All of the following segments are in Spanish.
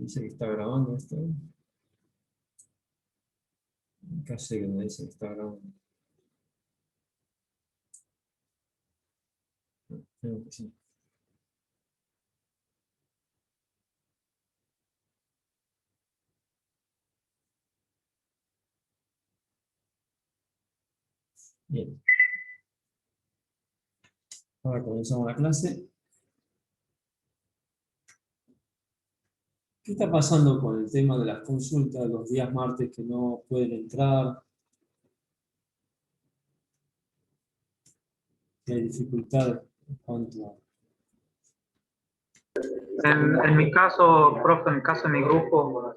Dice que está grabando esto. Acá sé que me dice que está grabando. Creo que sí. Bien. Ahora comenzamos la clase. ¿Qué está pasando con el tema de las consultas de los días martes que no pueden entrar? ¿Hay dificultades en cuanto a... En mi caso, profe, en mi caso, en mi grupo,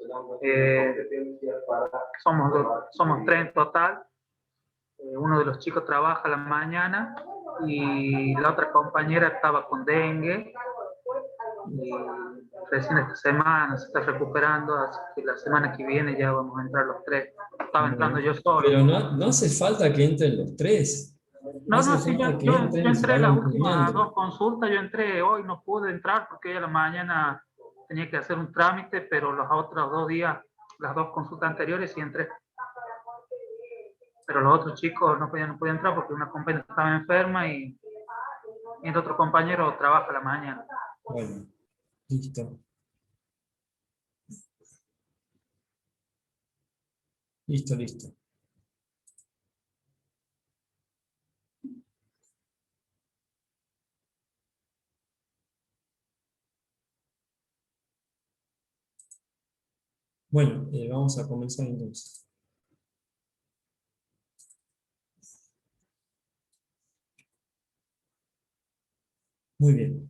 somos 3 en total. Uno de los chicos trabaja a la mañana y la otra compañera estaba con dengue y recién esta semana se está recuperando, así que la semana que viene ya vamos a entrar los 3. Estaba entrando yo solo. Pero no hace falta que entren los 3. No, Hace sí, falta que yo entren y se entré las vayan últimas combinando. 2 consultas, yo entré hoy, no pude entrar porque hoy a la mañana tenía que hacer un trámite, pero los otros 2 días, las 2 consultas anteriores sí entré. Pero los otros chicos no podían entrar porque una compañera estaba enferma y el otro compañero trabaja a la mañana. Bueno, listo. Listo. Bueno, vamos a comenzar entonces. Muy bien.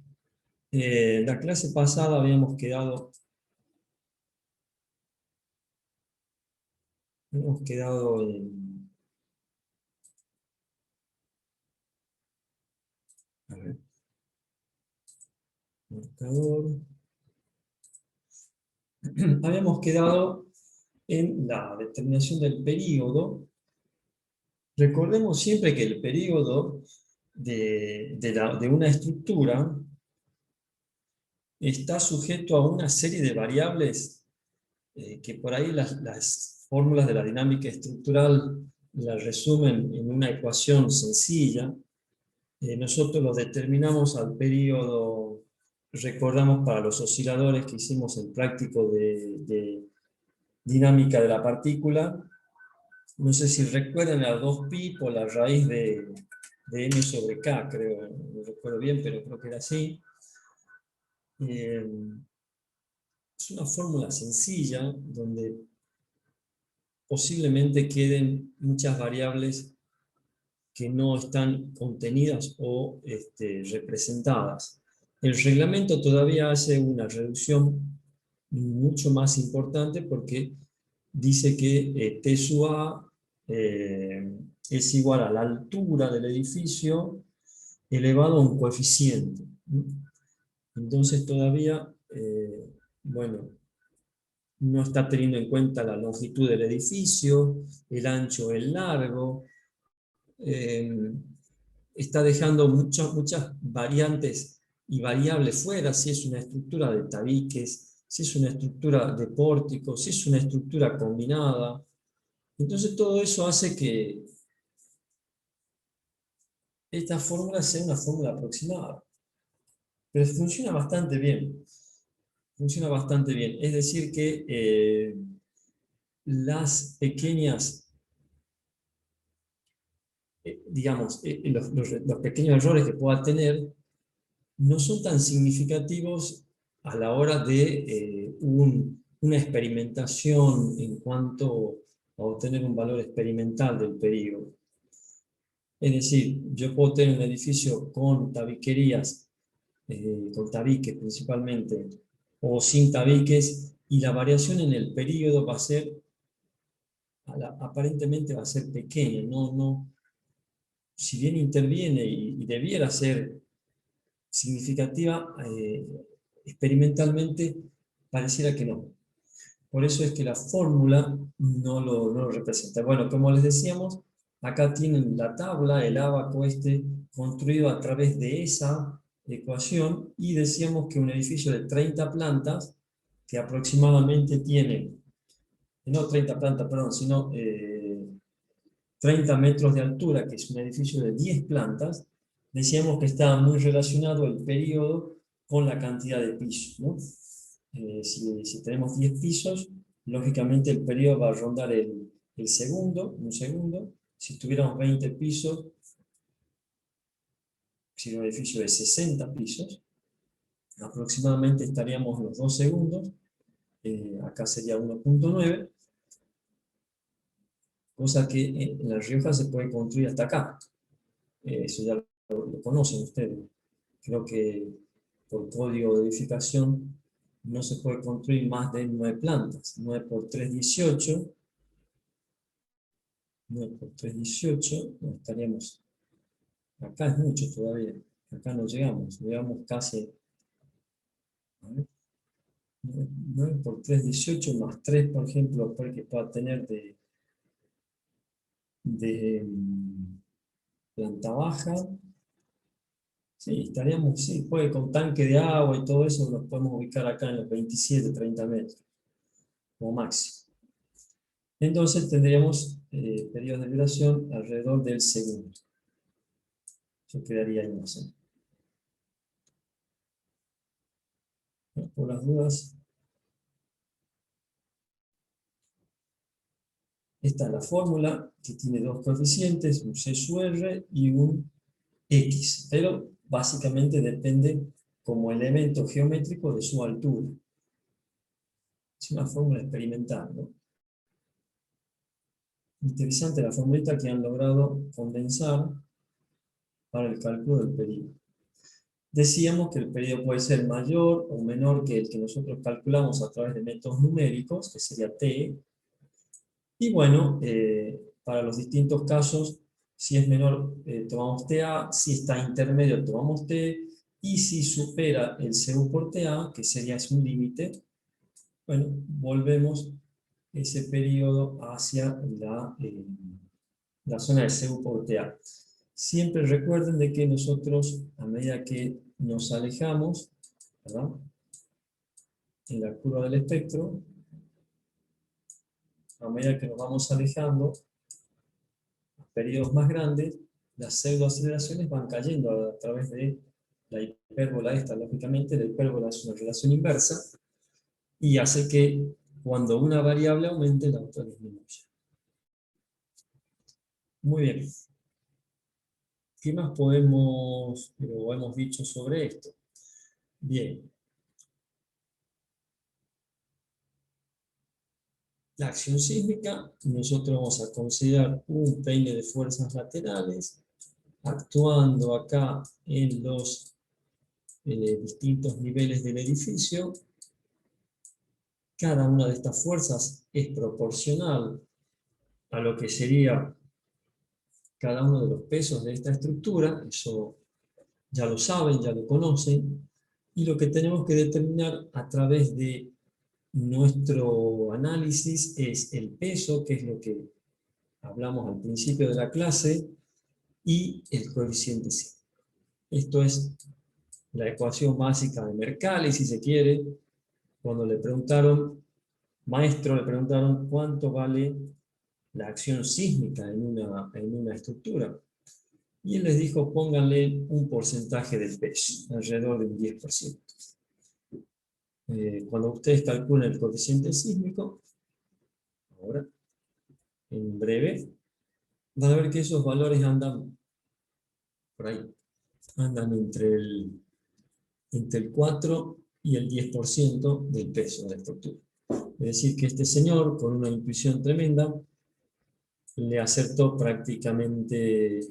La clase pasada habíamos quedado en... A ver. Marcador. Habíamos quedado en la determinación del período. Recordemos siempre que el período de una estructura está sujeto a una serie de variables que por ahí las fórmulas de la dinámica estructural las resumen en una ecuación sencilla. Nosotros lo determinamos al periodo, recordamos para los osciladores que hicimos el práctico de dinámica de la partícula. No sé si recuerdan a 2pi por la raíz de m sobre k, creo, no recuerdo bien, pero creo que era así. Es una fórmula sencilla donde posiblemente queden muchas variables que no están contenidas o representadas. El reglamento todavía hace una reducción mucho más importante porque dice que T sub A es igual a la altura del edificio elevado a un coeficiente. Entonces todavía, bueno, no está teniendo en cuenta la longitud del edificio, el ancho, el largo, está dejando muchas variantes y variables fuera, si es una estructura de tabiques, si es una estructura de pórticos, si es una estructura combinada. Entonces todo eso hace que esta fórmula sea una fórmula aproximada. Pero funciona bastante bien. Funciona bastante bien. Es decir que las pequeñas, digamos, los pequeños errores que pueda tener no son tan significativos a la hora de una experimentación en cuanto a obtener un valor experimental del período. Es decir, yo puedo tener un edificio con tabiquerías, con tabiques principalmente, o sin tabiques, y la variación en el período va a ser, aparentemente va a ser pequeña. Si bien interviene y debiera ser significativa, experimentalmente pareciera que no. Por eso es que la fórmula no lo representa. Bueno, como les decíamos, acá tienen la tabla, el ábaco construido a través de esa ecuación, y decíamos que un edificio de 30 plantas que aproximadamente tiene, no 30 plantas, perdón, sino 30 metros de altura, que es un edificio de 10 plantas, decíamos que estaba muy relacionado el periodo con la cantidad de pisos, ¿no? Si tenemos 10 pisos, lógicamente el periodo va a rondar un segundo. Si tuviéramos 20 pisos, si un edificio de 60 pisos, aproximadamente estaríamos los 2 segundos, acá sería 1.9, cosa que en La Rioja se puede construir hasta acá. Eso ya lo conocen ustedes. Creo que por código de edificación no se puede construir más de 9 plantas. 9 por 3, 18. 9 por 3, 18. No, estaríamos... Acá es mucho todavía. Acá no llegamos. Llegamos casi... A ver, 9 por 3, 18 más 3, por ejemplo, que pueda tener de planta baja. Sí, estaríamos, sí, puede con tanque de agua y todo eso, nos podemos ubicar acá en los 27, 30 metros, como máximo. Entonces tendríamos periodos de duración alrededor del segundo. Eso quedaría ahí más o menos. Por las dudas, esta es la fórmula que tiene dos coeficientes, un C sub R y un X, pero básicamente depende como elemento geométrico de su altura. Es una fórmula experimental, ¿no? Interesante la formulita que han logrado condensar para el cálculo del periodo. Decíamos que el periodo puede ser mayor o menor que el que nosotros calculamos a través de métodos numéricos, que sería T. Y bueno, para los distintos casos, si es menor tomamos TA, si está intermedio tomamos T, y si supera el CU por TA, que sería un límite, bueno, volvemos ese periodo hacia la zona del CU por TA. Siempre recuerden de que nosotros, a medida que nos alejamos, ¿verdad?, en la curva del espectro, a medida que nos vamos alejando a periodos más grandes, las pseudoaceleraciones van cayendo a través de la hipérbola esta. Lógicamente, la hipérbola es una relación inversa y hace que cuando una variable aumente, la otra disminuya. Muy bien. ¿Qué más hemos dicho sobre esto? Bien. La acción sísmica, nosotros vamos a considerar un peine de fuerzas laterales, actuando acá en los distintos niveles del edificio. Cada una de estas fuerzas es proporcional a lo que sería cada uno de los pesos de esta estructura. Eso ya lo saben, ya lo conocen, y lo que tenemos que determinar a través de nuestro análisis es el peso, que es lo que hablamos al principio de la clase, y el coeficiente C. Esto es la ecuación básica de Mercalli, si se quiere. Cuando le preguntaron, maestro, le preguntaron cuánto vale la acción sísmica en una estructura. Y él les dijo, pónganle un porcentaje del peso, alrededor de un 10%. Cuando ustedes calculen el coeficiente sísmico, ahora, en breve, van a ver que esos valores andan por ahí. Andan entre el 4 y el 10% del peso de la estructura. Es decir, que este señor, con una intuición tremenda, le acertó prácticamente,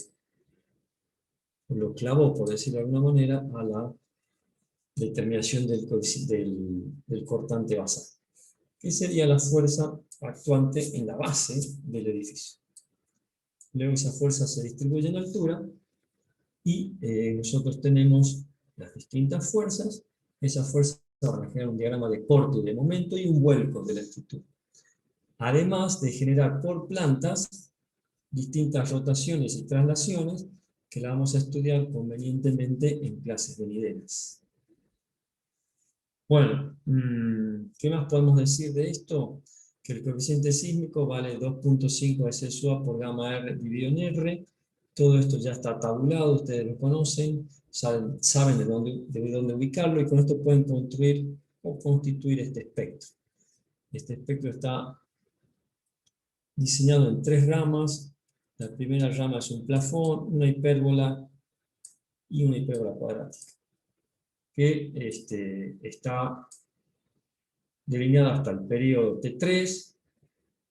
lo clavó, por decirlo de alguna manera, a la determinación del cortante basal, que sería la fuerza actuante en la base del edificio. Luego esa fuerza se distribuye en altura y nosotros tenemos las distintas fuerzas. Esas fuerzas van a generar un diagrama de corte y de momento y un vuelco de la estructura. Además de generar por plantas distintas rotaciones y traslaciones que la vamos a estudiar convenientemente en clases venideras. Bueno, ¿qué más podemos decir de esto? Que el coeficiente sísmico vale 2.5 S SUA por gamma R dividido en R. Todo esto ya está tabulado, ustedes lo conocen, saben de dónde ubicarlo, y con esto pueden construir o constituir este espectro. Este espectro está diseñado en 3 ramas. La primera rama es un plafón, una hipérbola y una hipérbola cuadrática, que está delineada hasta el periodo T3,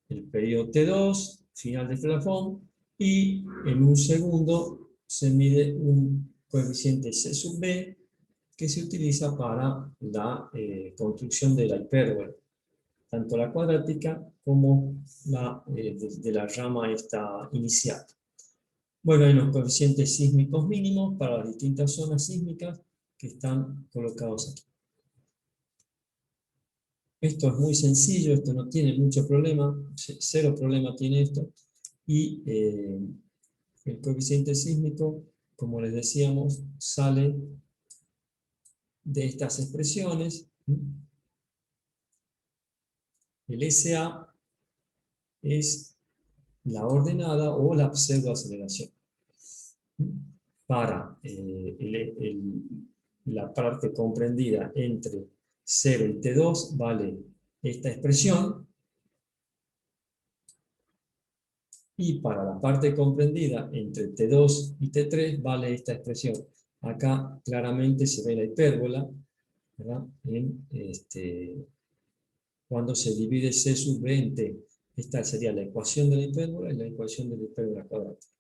el periodo T2, final del plafón, y en un segundo se mide un coeficiente C sub B que se utiliza para la construcción de la hipérbola, tanto la cuadrática como la de la rama esta inicial. Bueno, hay los coeficientes sísmicos mínimos para las distintas zonas sísmicas que están colocados aquí. Esto es muy sencillo, esto no tiene mucho problema, cero problema tiene esto. Y el coeficiente sísmico, como les decíamos, sale de estas expresiones. El SA es la ordenada o la pseudoaceleración. Para la parte comprendida entre 0 y T2 vale esta expresión, y para la parte comprendida entre T2 y T3 vale esta expresión. Acá claramente se ve la hipérbola, ¿verdad? Cuando se divide C sub B en T. Esta sería la ecuación de la hipérbola y la ecuación de la hipérbola cuadrática.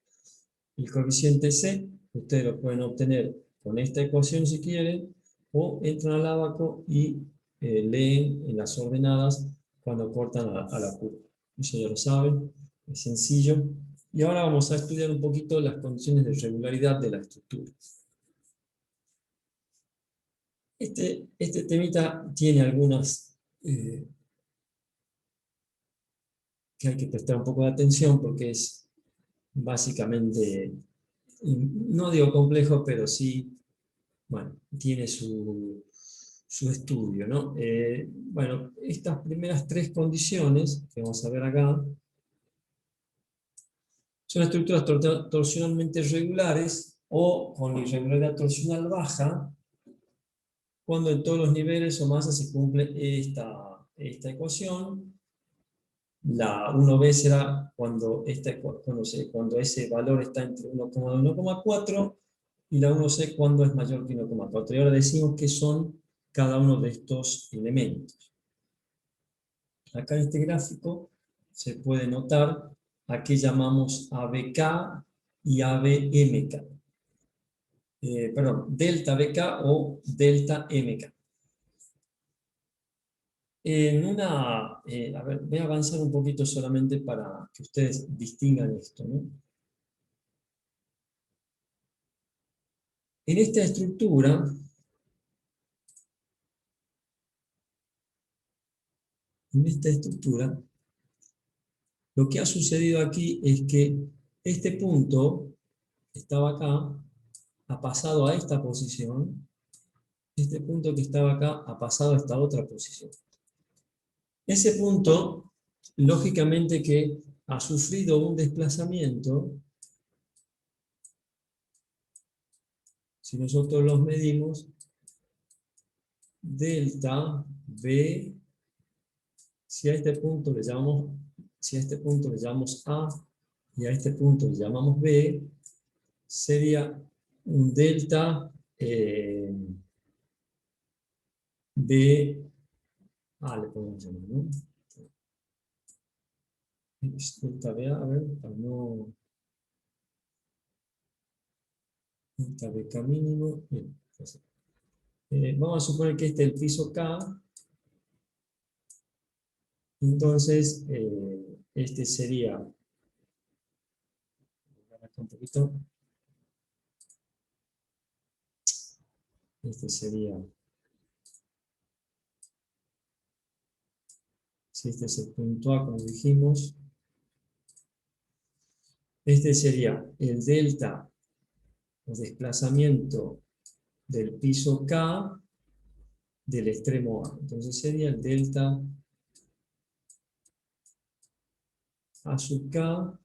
El coeficiente C, ustedes lo pueden obtener con esta ecuación si quieren, o entran al ábaco y leen en las ordenadas cuando cortan a la curva. Eso ya lo saben, es sencillo. Y ahora vamos a estudiar un poquito las condiciones de regularidad de la estructura. Este temita tiene algunas que hay que prestar un poco de atención porque es básicamente, no digo complejo, pero sí, bueno, tiene su estudio, ¿no? Bueno, estas primeras 3 condiciones que vamos a ver acá son estructuras torsionalmente regulares o con irregularidad torsional baja, cuando en todos los niveles o masas se cumple esta ecuación. La 1B será cuando ese valor está entre 1,2 y 1,4, y la 1C cuando es mayor que 1,4. Y ahora decimos qué son cada uno de estos elementos. Acá en este gráfico se puede notar a qué llamamos ABK y ABMK. Perdón, delta BK o delta MK. A ver, voy a avanzar un poquito solamente para que ustedes distingan esto, ¿no? En esta estructura, lo que ha sucedido aquí es que este punto que estaba acá ha pasado a esta posición, este punto que estaba acá ha pasado a esta otra posición. Ese punto, lógicamente que ha sufrido un desplazamiento. Si nosotros los medimos, delta B, si a este punto le llamamos A y a este punto le llamamos B, sería un delta B, le podemos llamar, ¿no? Delta B, a ver, para no... Delta BK mínimo. Bien, vamos a suponer que este es el piso K. Entonces, este sería... Un poquito. Este sería... Si este es el punto A, como dijimos, este sería el delta o desplazamiento del piso K del extremo A. Entonces sería el delta A sub K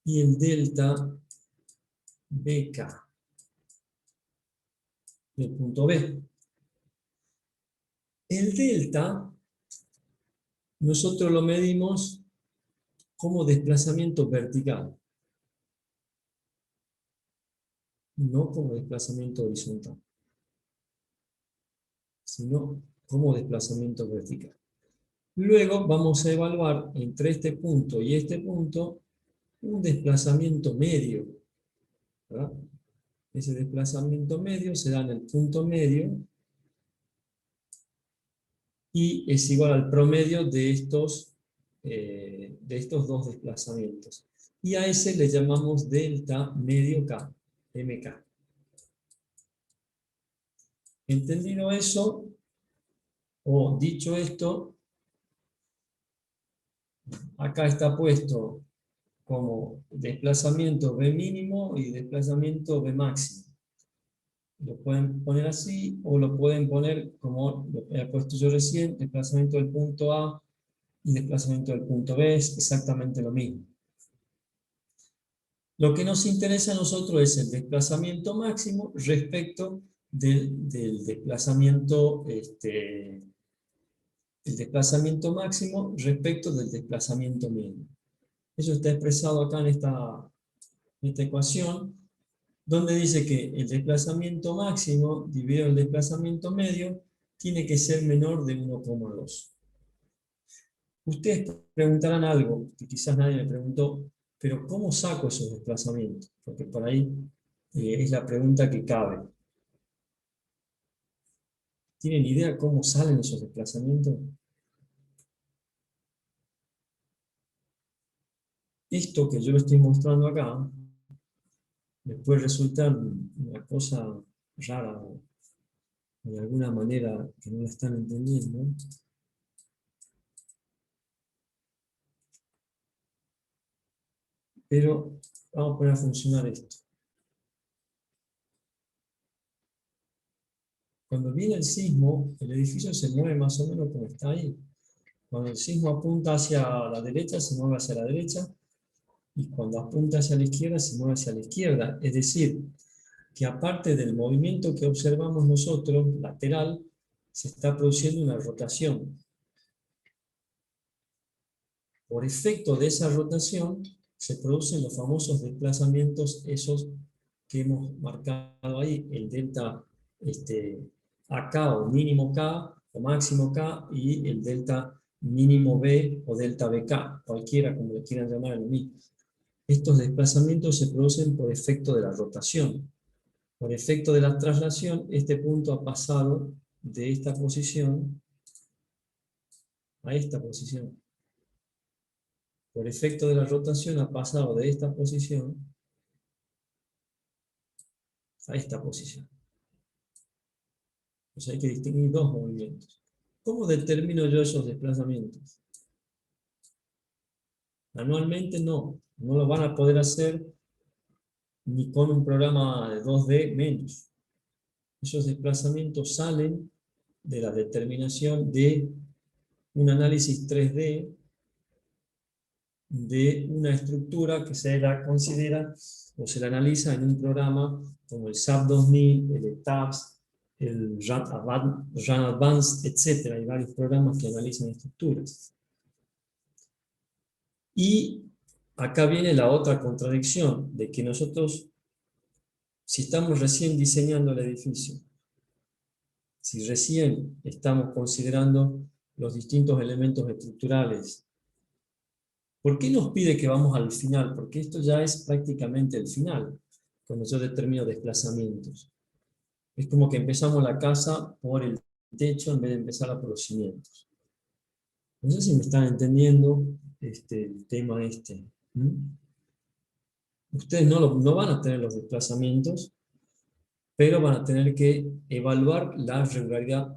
y el delta BK del punto B. El delta nosotros lo medimos como desplazamiento vertical, no como desplazamiento horizontal, sino como desplazamiento vertical. Luego vamos a evaluar entre este punto y este punto un desplazamiento medio, ¿verdad? Ese desplazamiento medio se da en el punto medio y es igual al promedio de estos dos desplazamientos. Y a ese le llamamos delta medio K, MK. Entendido eso, o dicho esto, acá está puesto como desplazamiento B mínimo y desplazamiento B máximo. Lo pueden poner así, o lo pueden poner como lo he puesto yo recién, desplazamiento del punto A y desplazamiento del punto B, es exactamente lo mismo. Lo que nos interesa a nosotros es el desplazamiento máximo respecto del desplazamiento, el desplazamiento máximo respecto del desplazamiento mínimo. Eso está expresado acá en esta ecuación, donde dice que el desplazamiento máximo dividido el desplazamiento medio tiene que ser menor de 1,2. Ustedes preguntarán algo que quizás nadie me preguntó, pero ¿cómo saco esos desplazamientos? Porque por ahí es la pregunta que cabe. ¿Tienen idea cómo salen esos desplazamientos? Esto que yo les estoy mostrando acá les puede resultar una cosa rara o de alguna manera que no la están entendiendo. Pero vamos a poner a funcionar esto. Cuando viene el sismo, el edificio se mueve más o menos como está ahí. Cuando el sismo apunta hacia la derecha, se mueve hacia la derecha, y cuando apunta hacia la izquierda, se mueve hacia la izquierda. Es decir, que aparte del movimiento que observamos nosotros, lateral, se está produciendo una rotación. Por efecto de esa rotación, se producen los famosos desplazamientos, esos que hemos marcado ahí, el delta AK o mínimo K o máximo K y el delta mínimo B o delta BK, cualquiera como le quieran llamar el mismo. Estos desplazamientos se producen por efecto de la rotación. Por efecto de la traslación, este punto ha pasado de esta posición a esta posición. Por efecto de la rotación ha pasado de esta posición a esta posición. Entonces hay que distinguir dos movimientos. ¿Cómo determino yo esos desplazamientos? Manualmente no lo van a poder hacer ni con un programa de 2D menos. Esos desplazamientos salen de la determinación de un análisis 3D de una estructura que se la considera o se la analiza en un programa como el SAP 2000, el ETAPS, el RAN Advanced, etc. Hay varios programas que analizan estructuras. Y acá viene la otra contradicción, de que nosotros, si estamos recién diseñando el edificio, si recién estamos considerando los distintos elementos estructurales, ¿por qué nos pide que vamos al final? Porque esto ya es prácticamente el final, cuando yo determino desplazamientos. Es como que empezamos la casa por el techo en vez de empezar por los cimientos. No sé si me están entendiendo el tema este. Ustedes no van a tener los desplazamientos, pero van a tener que evaluar la regularidad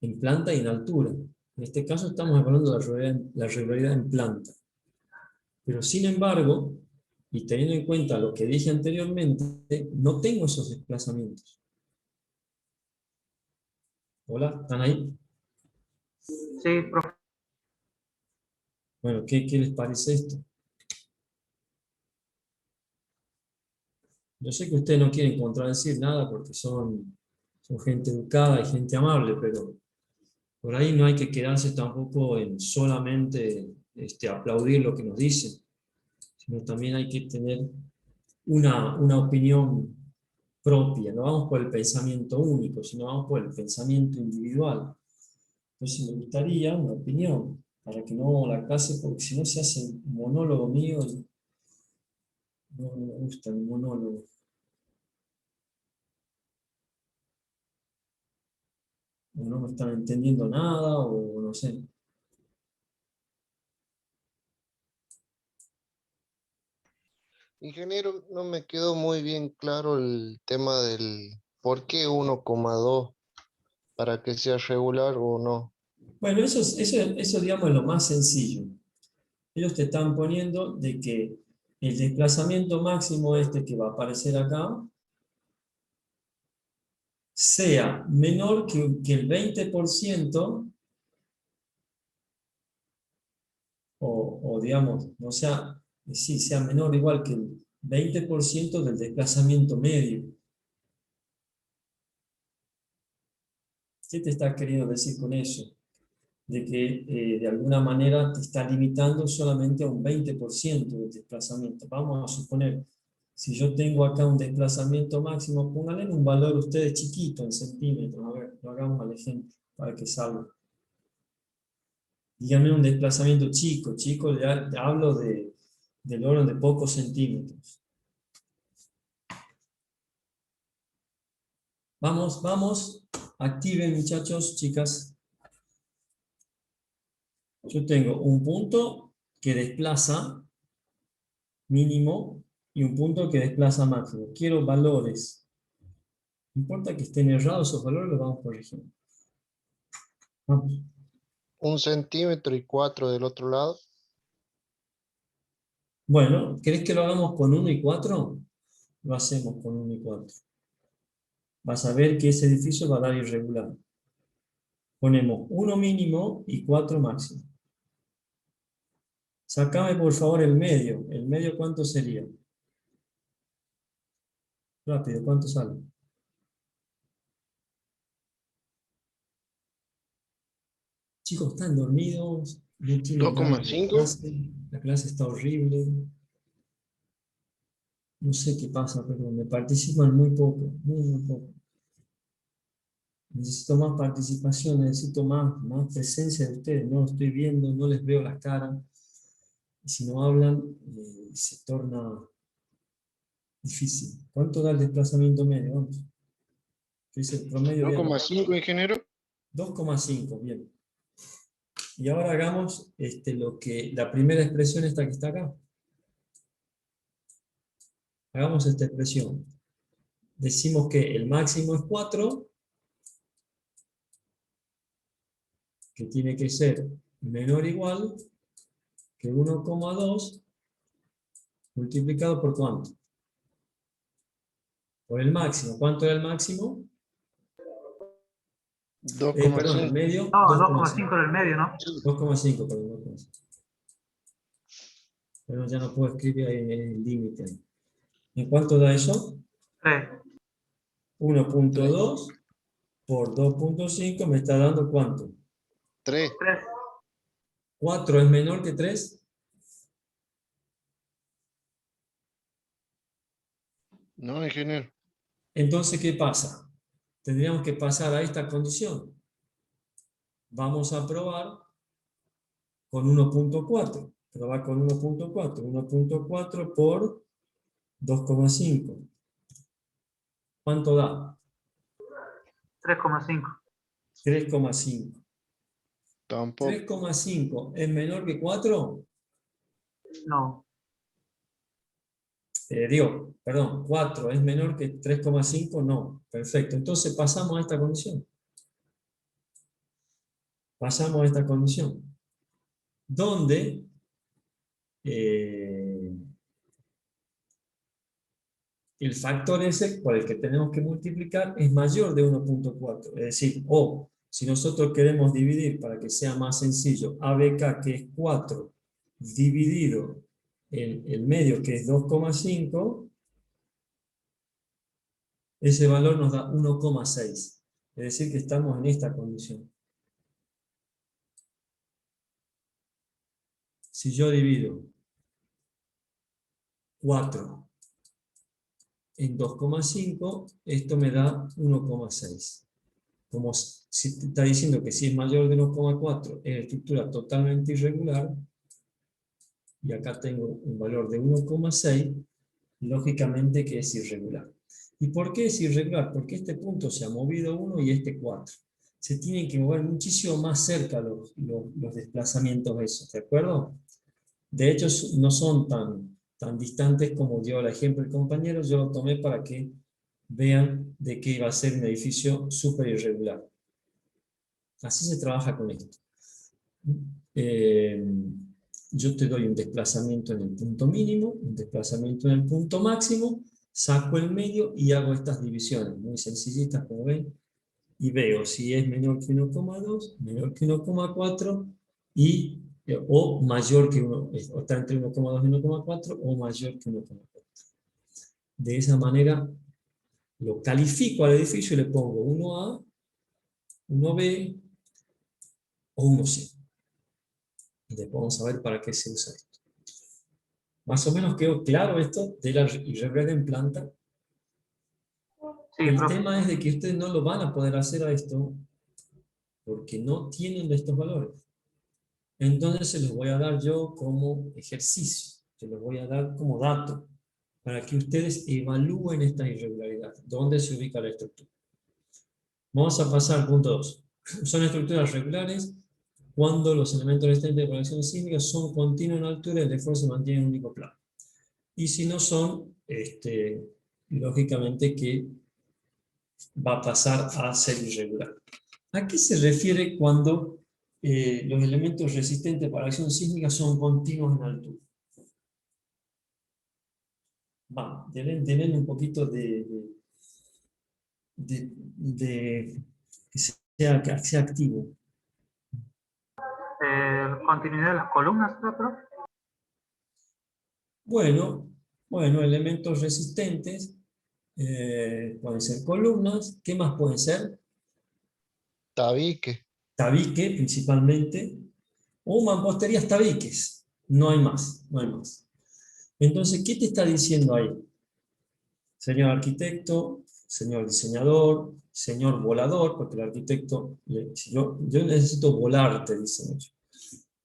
en planta y en altura. En este caso estamos evaluando la regularidad en planta. Pero sin embargo, y teniendo en cuenta lo que dije anteriormente, no tengo esos desplazamientos. Hola, ¿están ahí? Sí, profe. Bueno, ¿qué les parece esto? Yo sé que ustedes no quieren contradecir nada porque son gente educada y gente amable, pero por ahí no hay que quedarse tampoco en solamente aplaudir lo que nos dicen, sino también hay que tener una opinión propia. No vamos por el pensamiento único, sino vamos por el pensamiento individual. Entonces me gustaría una opinión, para que no la clase, porque si no se hace un monólogo mío y no me gusta el monólogo. O no me están entendiendo nada, o no sé. Ingeniero, no me quedó muy bien claro el tema del por qué 1,2 para que sea regular o no. Bueno, eso digamos es lo más sencillo. Ellos te están poniendo de que el desplazamiento máximo que va a aparecer acá sea menor que el 20%, o digamos, no sea, sí, sea menor o igual que el 20% del desplazamiento medio. ¿Qué te está queriendo decir con eso? De que de alguna manera te está limitando solamente a un 20% del desplazamiento. Vamos a suponer, si yo tengo acá un desplazamiento máximo, pónganle un valor ustedes chiquito en centímetros, a ver, lo hagamos al ejemplo para que salga. Díganme un desplazamiento chico, le hablo del orden de pocos centímetros. Vamos, activen muchachos, chicas. Yo tengo un punto que desplaza mínimo y un punto que desplaza máximo. Quiero valores. No importa que estén errados esos valores, los vamos corrigiendo. Vamos. 1 centímetro y 4 del otro lado. Bueno, ¿querés que lo hagamos con 1 y 4? Lo hacemos con 1 y 4. Vas a ver que ese edificio va a dar irregular. Ponemos 1 mínimo y 4 máximo. Sácame por favor el medio. ¿El medio cuánto sería? Rápido, ¿cuánto sale? Chicos, están dormidos, no tienen ganas de 2,5. la clase está horrible. No sé qué pasa, pero me participan muy poco, muy poco. Necesito más participación, necesito más presencia de ustedes. No los estoy viendo, no les veo las caras. Y si no hablan, se torna difícil. ¿Cuánto da el desplazamiento medio? Vamos. ¿Qué es el promedio? Bien. 2,5, ingeniero. 2,5, bien. Y ahora hagamos la primera expresión esta que está acá. Hagamos esta expresión. Decimos que el máximo es 4, que tiene que ser menor o igual que 1,2 multiplicado por ¿cuánto? Por el máximo. ¿Cuánto era el máximo? Perdón, el 2,5. medio, No, 2,5. 2,5 en el medio, ¿no? 2,5, perdón, 2,5. Pero ya no puedo escribir el límite ahí. ¿En cuánto da eso? 3. 1,2 por 2,5 me está dando ¿cuánto? 3. 3. 4 es menor que 3. No, ingeniero. Entonces, ¿qué pasa? Tendríamos que pasar a esta condición. Vamos a probar con 1,4. Probar con 1,4. 1,4 por 2,5. ¿Cuánto da? 3,5. 3,5. Tampoco. 3,5 es menor que 4. No. Perdón, 4 es menor que 3,5, no. Perfecto. Entonces pasamos a esta condición. Pasamos a esta condición. Donde el factor ese por el que tenemos que multiplicar es mayor de 1,4. Es decir, o Si nosotros queremos dividir para que sea más sencillo, ABK, que es 4, dividido en el medio, que es 2,5, ese valor nos da 1,6. Es decir, que estamos en esta condición. Si yo divido 4 en 2,5, esto me da 1,6. Como si está diciendo que si es mayor de 1,4 es estructura totalmente irregular, y acá tengo un valor de 1,6, lógicamente que es irregular. ¿Y por qué es irregular? Porque este punto se ha movido 1 y este 4. Se tienen que mover muchísimo más cerca los desplazamientos esos, ¿de acuerdo? De hecho, no son tan distantes como dio el ejemplo el compañero. Yo lo tomé para que vean de que iba a ser un edificio súper irregular. Así se trabaja con esto. Yo te doy un desplazamiento en el punto mínimo, un desplazamiento en el punto máximo, saco el medio y hago estas divisiones, muy sencillitas como ven, y veo si es menor que 1,2, menor que 1,4 o mayor que 1, o está entre 1,2 y 1,4 o mayor que 1,4. De esa manera lo califico al edificio y le pongo 1A, 1B o 1C. Después vamos a ver para qué se usa esto. Más o menos quedó claro esto de la irregularidad en planta. Sí, El profe. tema es de que ustedes no lo van a poder hacer a esto porque no tienen de estos valores. Entonces se los voy a dar yo como ejercicio, se los voy a dar como dato, para que ustedes evalúen esta irregularidad, dónde se ubica la estructura. Vamos a pasar al punto 2. Son estructuras regulares cuando los elementos resistentes de proyección sísmica son continuos en altura y el esfuerzo se mantiene en un único plano. Y si no son, lógicamente que va a pasar a ser irregular. ¿A qué se refiere cuando los elementos resistentes para la acción sísmica son continuos en altura? Va, deben un poquito que sea activo. Continuidad de las columnas, profe. Bueno, elementos resistentes, pueden ser columnas. ¿Qué más pueden ser? Tabique. Tabique, principalmente, o mamposterías tabiques. No hay más, no hay más. Entonces, ¿qué te está diciendo ahí? Señor arquitecto, señor diseñador, señor volador, porque el arquitecto, yo necesito volar, te dice mucho.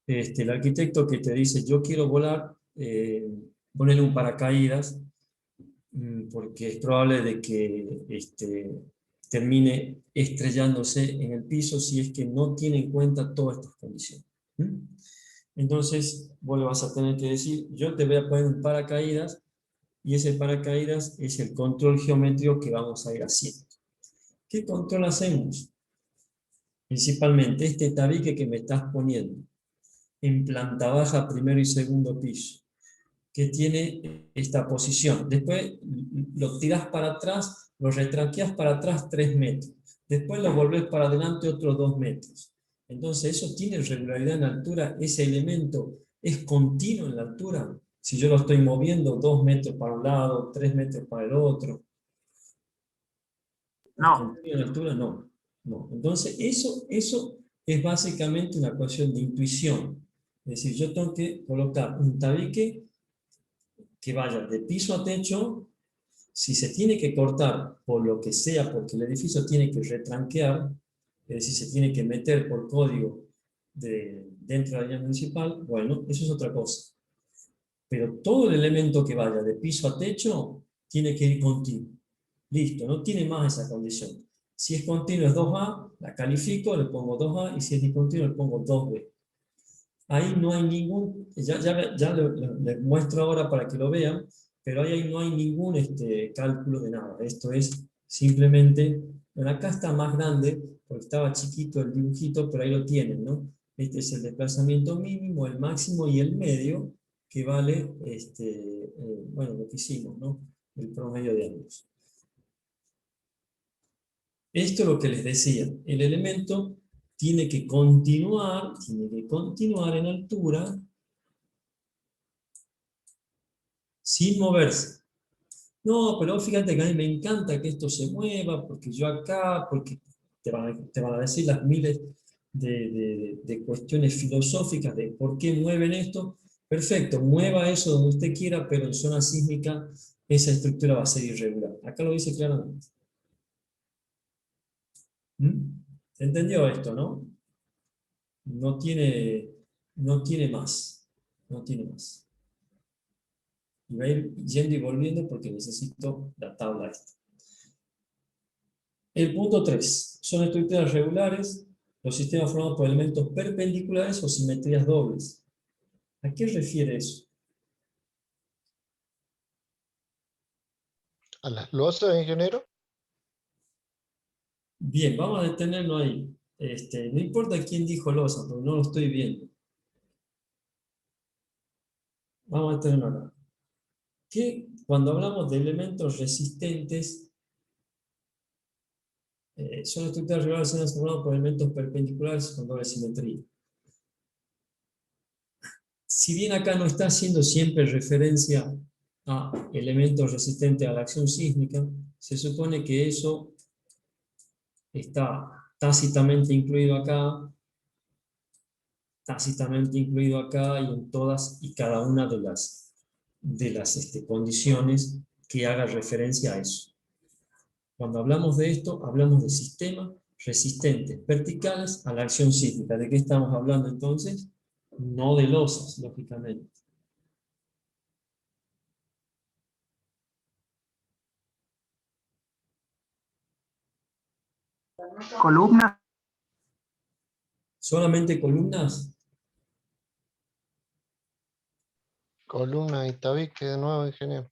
El arquitecto que te dice, yo quiero volar, ponele un paracaídas, porque es probable de que termine estrellándose en el piso si es que no tiene en cuenta todas estas condiciones. Entonces, vos le vas a tener que decir, yo te voy a poner un paracaídas, y ese paracaídas es el control geométrico que vamos a ir haciendo. ¿Qué control hacemos? Principalmente este tabique que me estás poniendo en planta baja, primero y segundo piso, que tiene esta posición. Después lo tirás para atrás, lo retranqueás para atrás 3 metros. Después lo volvés para adelante otros 2 metros. Entonces eso tiene regularidad en altura, ese elemento es continuo en la altura. Si yo lo estoy moviendo 2 metros para un lado, 3 metros para el otro. No. Continuo en altura, no. Entonces eso es básicamente una cuestión de intuición. Es decir, yo tengo que colocar un tabique que vaya de piso a techo. Si se tiene que cortar por lo que sea, porque el edificio tiene que retranquear, es decir, se tiene que meter por código dentro de la línea municipal, bueno, eso es otra cosa. Pero todo el elemento que vaya de piso a techo tiene que ir continuo. Listo, no tiene más esa condición. Si es continuo es 2A, la califico, le pongo 2A, y si es discontinuo le pongo 2B. Ahí no hay ningún, ya les muestro ahora para que lo vean, pero ahí no hay ningún cálculo de nada. Esto es simplemente, bueno, acá está más grande, porque estaba chiquito el dibujito, pero ahí lo tienen, ¿no? Este es el desplazamiento mínimo, el máximo y el medio, que vale, bueno, lo que hicimos, ¿no? El promedio de ambos. Esto es lo que les decía, el elemento tiene que continuar en altura sin moverse. No, pero fíjate que a mí me encanta que esto se mueva, porque yo acá, porque te van a decir las miles de cuestiones filosóficas de por qué mueven esto. Perfecto, mueva eso donde usted quiera, pero en zona sísmica esa estructura va a ser irregular. Acá lo dice claramente. ¿Se entendió esto, no? No tiene más. No tiene más. Y va a ir yendo y volviendo porque necesito la tabla esta. El punto 3. Son estructuras regulares, los sistemas formados por elementos perpendiculares o simetrías dobles. ¿A qué refiere eso? ¿A las losas, ingeniero? Bien, vamos a detenernos ahí. No importa quién dijo losa, porque no lo estoy viendo. Vamos a detenernos acá. Que cuando hablamos de elementos resistentes, son estructuras regulares formadas por elementos perpendiculares con doble simetría. Si bien acá no está haciendo siempre referencia a elementos resistentes a la acción sísmica, se supone que eso está tácitamente incluido acá y en todas y cada una de las condiciones que haga referencia a eso. Cuando hablamos de esto, hablamos de sistemas resistentes verticales a la acción sísmica. ¿De qué estamos hablando entonces? No de losas, lógicamente. Columnas. ¿Solamente columnas? Columna y tabique de nuevo, ingeniero.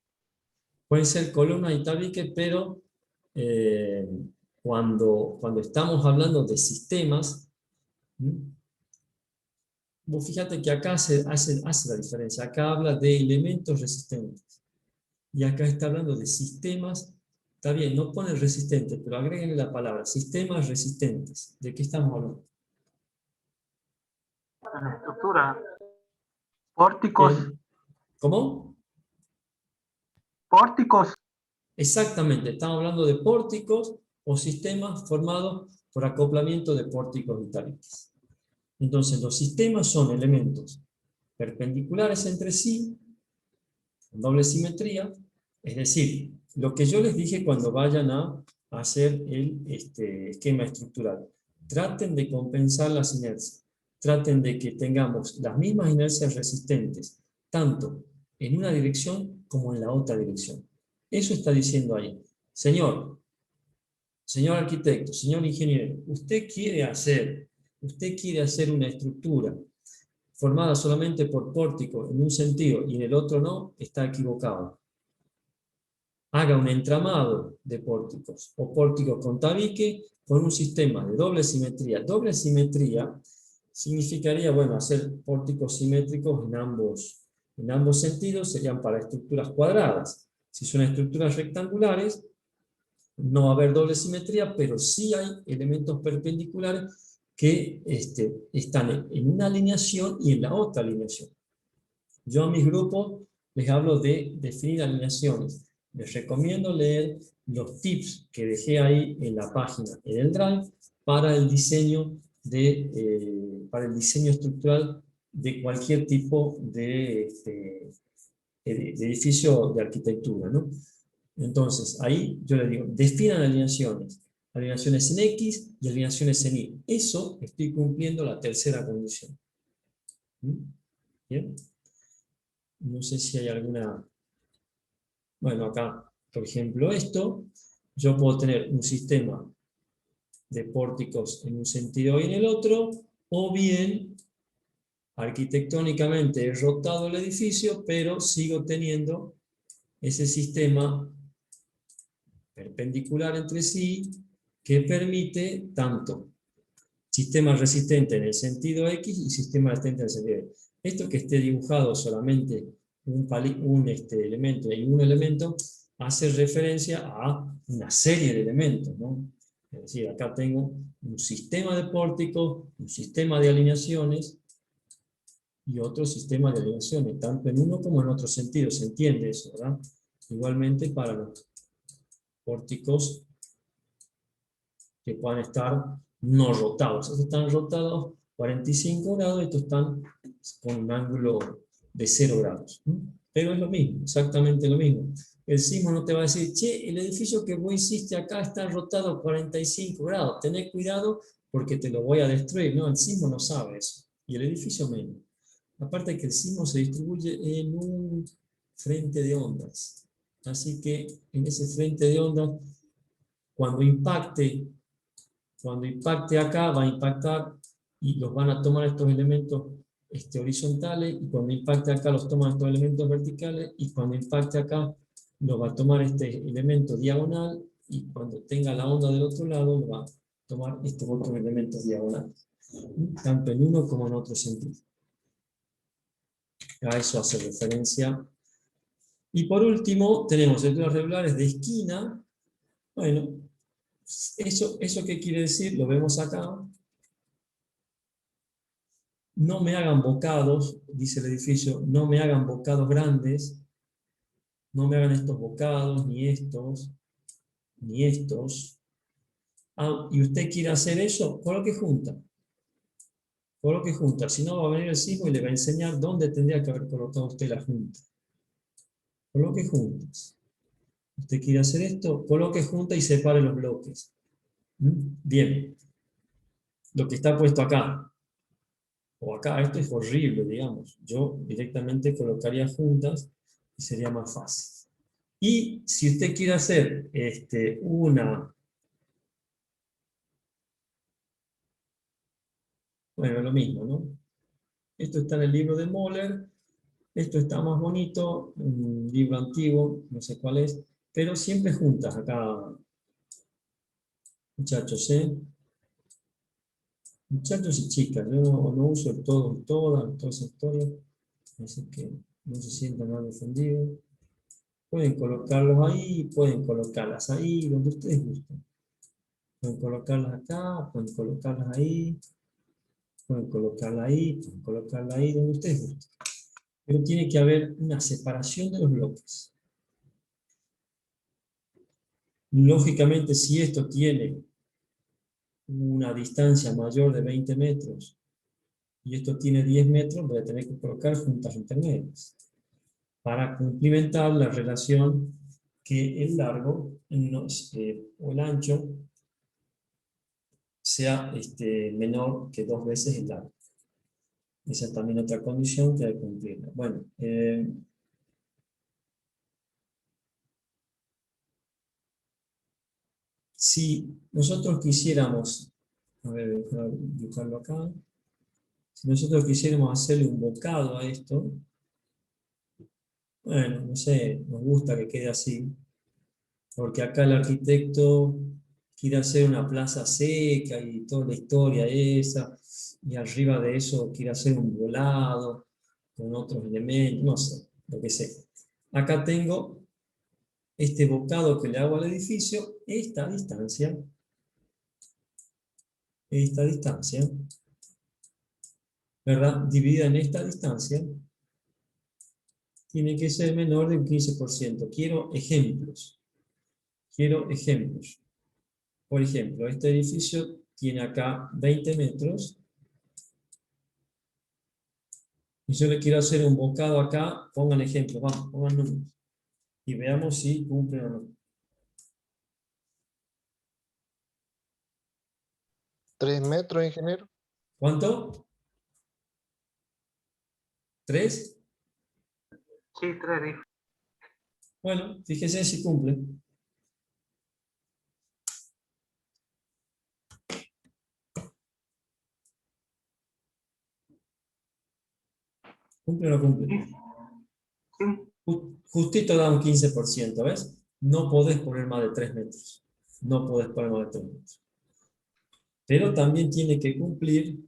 Pueden ser columnas y tabique, pero cuando estamos hablando de sistemas, vos fíjate que acá hace la diferencia. Acá habla de elementos resistentes. Y acá está hablando de sistemas. Está bien, no pone resistentes, pero agréguenle la palabra sistemas resistentes. ¿De qué estamos hablando? En la estructura. Pórticos. ¿Cómo? Pórticos. Exactamente, estamos hablando de pórticos o sistemas formados por acoplamiento de pórticos y tabiques. Entonces, los sistemas son elementos perpendiculares entre sí, con doble simetría, es decir, lo que yo les dije cuando vayan a hacer el esquema estructural. Traten de compensar las inercias, traten de que tengamos las mismas inercias resistentes, tanto en una dirección como en la otra dirección. Eso está diciendo ahí. Señor arquitecto, señor ingeniero, usted quiere hacer una estructura formada solamente por pórticos en un sentido y en el otro no, está equivocado. Haga un entramado de pórticos o pórticos con tabique con un sistema de doble simetría. Doble simetría significaría, bueno, hacer pórticos simétricos en ambos sentidos, serían para estructuras cuadradas. Si son estructuras rectangulares, no va a haber doble simetría, pero sí hay elementos perpendiculares que están en una alineación y en la otra alineación. Yo a mis grupos les hablo de definir alineaciones. Les recomiendo leer los tips que dejé ahí en la página, en el Drive, para el diseño estructural de cualquier tipo de edificio de arquitectura, ¿no? Entonces, ahí yo les digo, definan alineaciones en X y alineaciones en Y. Eso estoy cumpliendo la tercera condición. ¿Bien? No sé si hay alguna... Bueno, acá, por ejemplo, yo puedo tener un sistema de pórticos en un sentido y en el otro, o bien, arquitectónicamente he rotado el edificio, pero sigo teniendo ese sistema perpendicular entre sí, que permite tanto sistema resistente en el sentido X y sistema resistente en el sentido Y. Esto que esté dibujado solamente un elemento y un elemento, hace referencia a una serie de elementos, ¿no? Es decir, acá tengo un sistema de pórticos, un sistema de alineaciones y otro sistema de alineaciones, tanto en uno como en otro sentido. ¿Se entiende eso, verdad? Igualmente para los pórticos que puedan estar no rotados. Estos están rotados 45 grados, estos están con un ángulo de 0 grados. Pero es lo mismo, exactamente lo mismo. El sismo no te va a decir, che, el edificio que vos hiciste acá está rotado 45 grados, tenés cuidado porque te lo voy a destruir. No, el sismo no sabe eso, y el edificio menos. Aparte que el sismo se distribuye en un frente de ondas. Así que en ese frente de ondas, cuando impacte acá, va a impactar y los van a tomar estos elementos horizontales, y cuando impacte acá los toman estos elementos verticales, y cuando impacte acá lo va a tomar este elemento diagonal, y cuando tenga la onda del otro lado lo va a tomar estos otros elementos diagonales, tanto en uno como en otro sentido. A eso hace referencia. Y por último tenemos estructuras regulares de esquina. Bueno, ¿eso qué quiere decir? Lo vemos acá. No me hagan bocados, dice el edificio, no me hagan bocados grandes, no me hagan estos bocados, ni estos, ni estos. Ah, y usted quiere hacer eso, coloque junta. Coloque junta, si no va a venir el sismo y le va a enseñar dónde tendría que haber colocado usted la junta. Coloque juntas. Usted quiere hacer esto, coloque junta y separe los bloques. Bien. Lo que está puesto acá, o acá, esto es horrible, digamos. Yo directamente colocaría juntas y sería más fácil. Y si usted quiere hacer bueno, lo mismo, ¿no? Esto está en el libro de Moller, esto está más bonito, un libro antiguo, no sé cuál es, pero siempre juntas acá, muchachos, ¿eh? Muchachos y chicas, yo no uso el todo y toda esa historia, así que no se sientan mal defendidos. Pueden colocarlos ahí, pueden colocarlas ahí, donde ustedes gusten. Pueden colocarlas acá, pueden colocarlas ahí, pueden colocarla ahí, pueden colocarla ahí, donde ustedes gusten. Pero tiene que haber una separación de los bloques. Lógicamente, si esto tiene una distancia mayor de 20 metros y esto tiene 10 metros, voy a tener que colocar juntas intermedias para cumplimentar la relación que el largo o el ancho sea menor que 2 veces el largo. Esa es también otra condición que hay que cumplir. Bueno, si nosotros quisiéramos, a ver, voy a dibujarlo acá, si nosotros quisiéramos hacerle un bocado a esto, bueno, no sé, nos gusta que quede así, porque acá el arquitecto quiere hacer una plaza seca y toda la historia esa, y arriba de eso quiere hacer un volado con otros elementos, no sé, lo que sea. Acá tengo este bocado que le hago al edificio, esta distancia, ¿verdad? Dividida en esta distancia, tiene que ser menor de un 15%. Quiero ejemplos. Por ejemplo, este edificio tiene acá 20 metros, y yo le quiero hacer un bocado acá, pongan ejemplos, vamos, pongan números, y veamos si cumple o no. 3 metros, ingeniero. ¿Cuánto? ¿3? Sí, 3 dijo. Bueno, fíjese si cumple. ¿Cumple o no cumple? Sí. Justito da un 15%, ¿ves? No podés poner más de 3 metros. No podés poner más de 3 metros. Pero también tiene que cumplir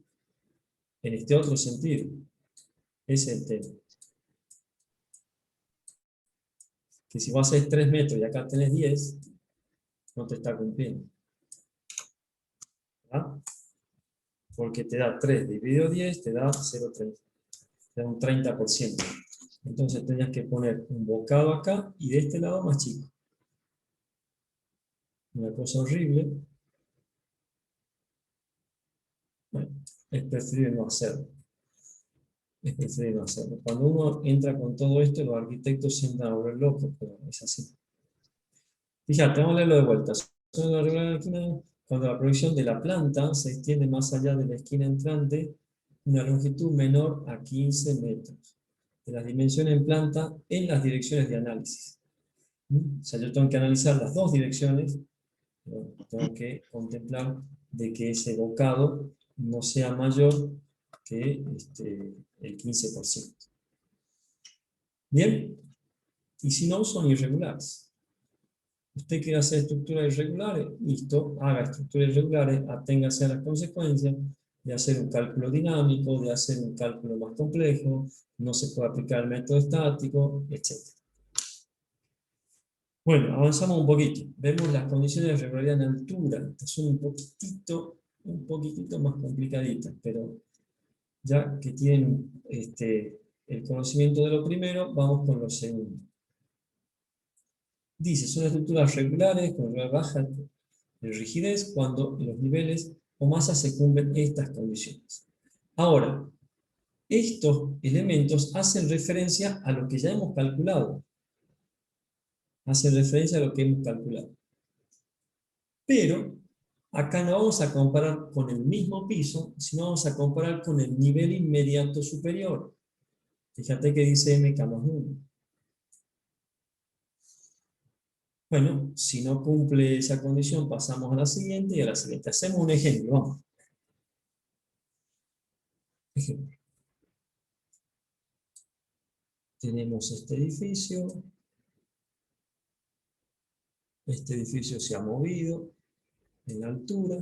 en este otro sentido. Ese es el tema. Que si vos haces 3 metros y acá tenés 10, no te está cumpliendo. ¿verdad? Porque te da 3 dividido 10, te da 0,30. Te da un 30%. Entonces tenías que poner un bocado acá y de este lado más chico. Una cosa horrible. Bueno, es preferible no hacerlo. Es preferible no hacerlo. Cuando uno entra con todo esto, los arquitectos se entran a volver locos, pero es así. Fíjate, vamos a leerlo de vuelta. Cuando la proyección de la planta se extiende más allá de la esquina entrante, una longitud menor a 15 metros. De las dimensiones en planta en las direcciones de análisis. O sea, yo tengo que analizar las dos direcciones, pero tengo que contemplar de que ese bocado no sea mayor que el 15%. Bien, y si no, son irregulares. Usted quiere hacer estructuras irregulares, listo, haga estructuras irregulares, aténgase a las consecuencias de hacer un cálculo dinámico, de hacer un cálculo más complejo, no se puede aplicar el método estático, etc. Bueno, avanzamos un poquito. Vemos las condiciones de regularidad en altura. Estas son un poquitito más complicaditas, pero ya que tienen el conocimiento de lo primero, vamos con lo segundo. Dice, son estructuras regulares con una baja de rigidez cuando en los niveles o masas se cumplen estas condiciones. Ahora, estos elementos hacen referencia a lo que ya hemos calculado. Hacen referencia a lo que hemos calculado. Pero acá no vamos a comparar con el mismo piso, sino vamos a comparar con el nivel inmediato superior. Fíjate que dice MK más 1. Bueno, si no cumple esa condición, pasamos a la siguiente y a la siguiente. Hacemos un ejemplo, vamos. Ejemplo. Tenemos este edificio. Este edificio se ha movido en la altura.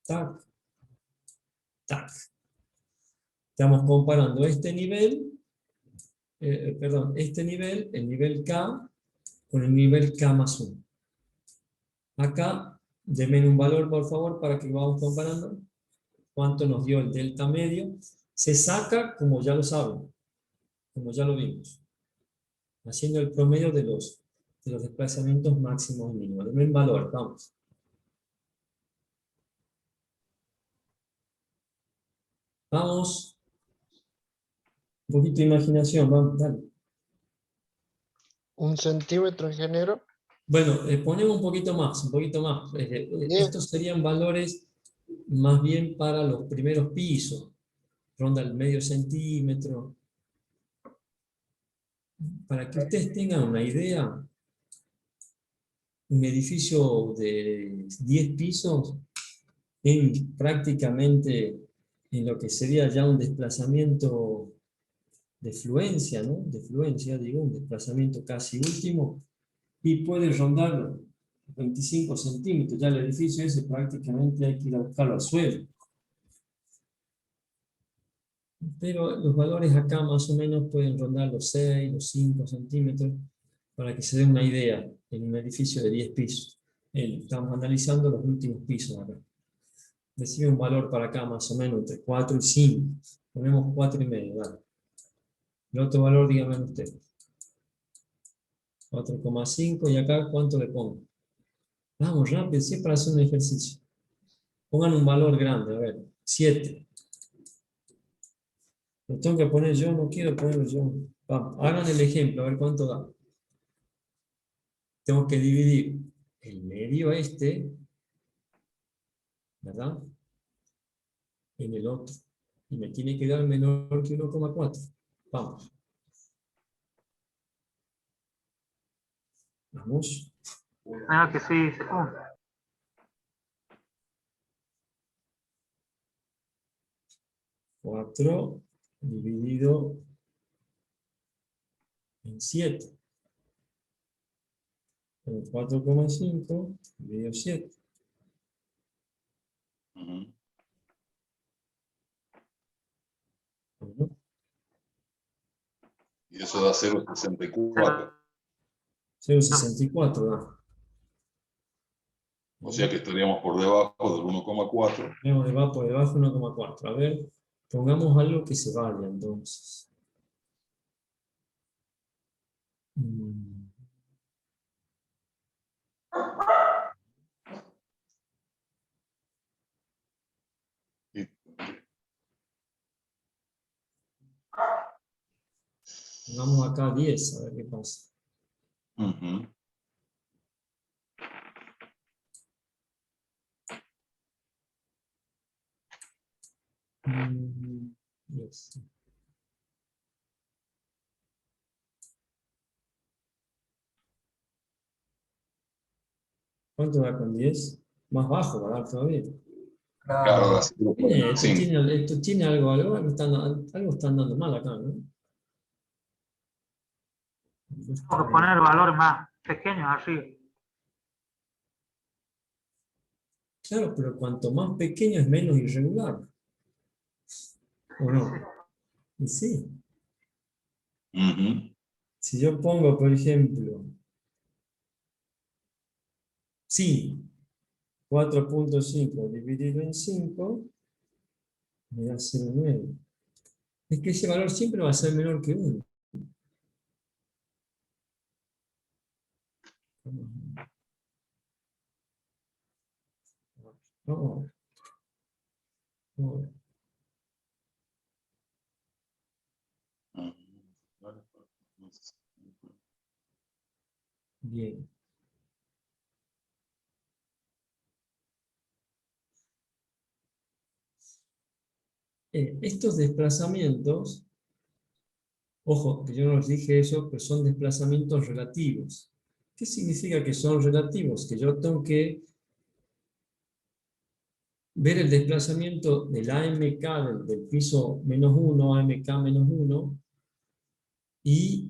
Tac, tac. Estamos comparando este nivel, el nivel K, con el nivel K más 1. Acá, denme un valor, por favor, para que vamos comparando. ¿Cuánto nos dio el delta medio? Se saca, como ya lo saben, como ya lo vimos, haciendo el promedio de los desplazamientos máximos y mínimos. Denme un valor, vamos. Vamos. Un poquito de imaginación, vamos, dale. 1 centímetro, ingeniero. Bueno, ponemos un poquito más, un poquito más. Estos serían valores más bien para los primeros pisos. Ronda el medio centímetro. Para que ustedes tengan una idea, un edificio de 10 pisos, prácticamente en lo que sería ya un desplazamiento de fluencia, ¿no? De fluencia, digo, un desplazamiento casi último, y puede rondar los 25 centímetros. Ya el edificio ese prácticamente hay que ir a buscarlo al suelo. Pero los valores acá más o menos pueden rondar los 6, los 5 centímetros, para que se dé una idea en un edificio de 10 pisos. Estamos analizando los últimos pisos acá. Recibe un valor para acá más o menos entre 4 y 5. Ponemos 4,5, ¿vale? El otro valor, díganme ustedes. 4,5 y acá, ¿cuánto le pongo? Vamos, rápido, sí, para hacer un ejercicio. Pongan un valor grande, a ver, 7. Lo tengo que poner yo, no quiero ponerlo yo. Vamos, hagan el ejemplo, a ver cuánto da. Tengo que dividir el medio ¿verdad? En el otro. Y me tiene que dar menor que 1,4. Vamos. Vamos. Ah, que sí. 4 dividido en 7. 4,5 dividido 7. Bueno. Y eso da 0,64. 0,64 da. O sea que estaríamos por debajo del 1,4. Tenemos por debajo 1,4. A ver, pongamos algo que se vaya entonces. Y- Pongamos acá 10, a ver qué pasa. Ujú. Yes. ¿Cuánto da con 10? Más bajo va a dar todavía. Claro, da Esto 0,45. esto tiene algo están dando mal acá, ¿no? Tengo que poner valores más pequeños arriba. Claro, pero cuanto más pequeño es menos irregular. ¿O no? Y sí. Ujú. Si yo pongo, por ejemplo, 5, 4.5 dividido en 5, me da 0,9. Es que ese valor siempre va a ser menor que 1. No, no. Bien. Estos desplazamientos, ojo, que yo no les dije eso, pero son desplazamientos relativos. ¿Qué significa que son relativos? Que yo tengo que ver el desplazamiento del AMK del piso -1, AMK -1, y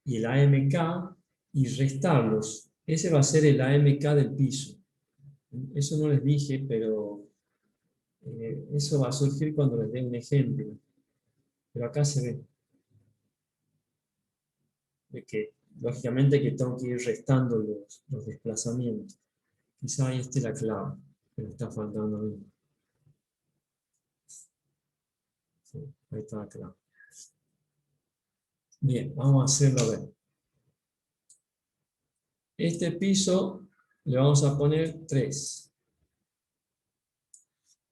el AMK, y restarlos. Ese va a ser el AMK del piso. Eso no les dije, pero eso va a surgir cuando les dé un ejemplo. Pero acá se ve de que, lógicamente, que tengo que ir restando los desplazamientos. Quizá ahí esté la clave, que me está faltando a mí. Sí, ahí está la clave. Bien, vamos a hacerlo a ver. Este piso le vamos a poner 3.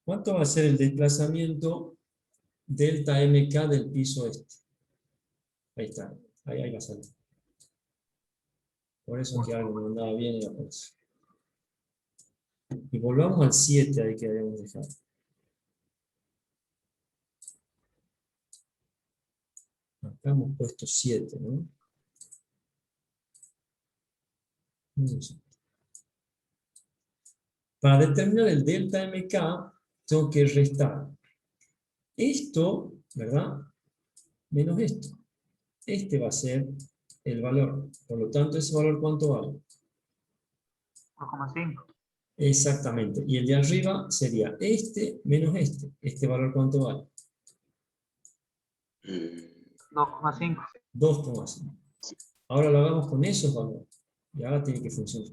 ¿Cuánto va a ser el desplazamiento delta MK del piso este? Ahí está, ahí va a salir. Por eso que algo no andaba bien en la cosa. Y volvamos al 7 ahí que habíamos dejado. Acá hemos puesto 7, ¿no? Para determinar el delta MK, tengo que restar esto, ¿verdad? Menos esto. Este va a ser el valor. Por lo tanto, ¿ese valor cuánto vale? 1,5. Exactamente. Y el de arriba sería este menos este. ¿Este valor cuánto vale? 2,5. 2,5. Ahora lo hagamos con esos valores. Y ahora tiene que funcionar.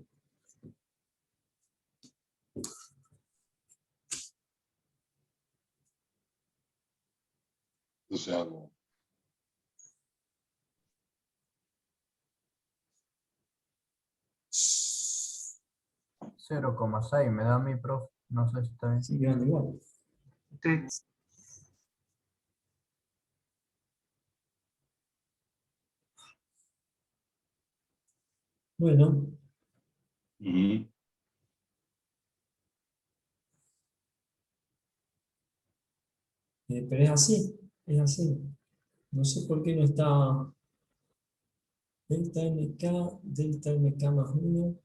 Entonces hago 0,6 me da mi profe. No sé si está bien. Sí, quedan igual. Sí. Bueno, ujú. pero es así. Es así. No sé por qué no está delta MK más 1.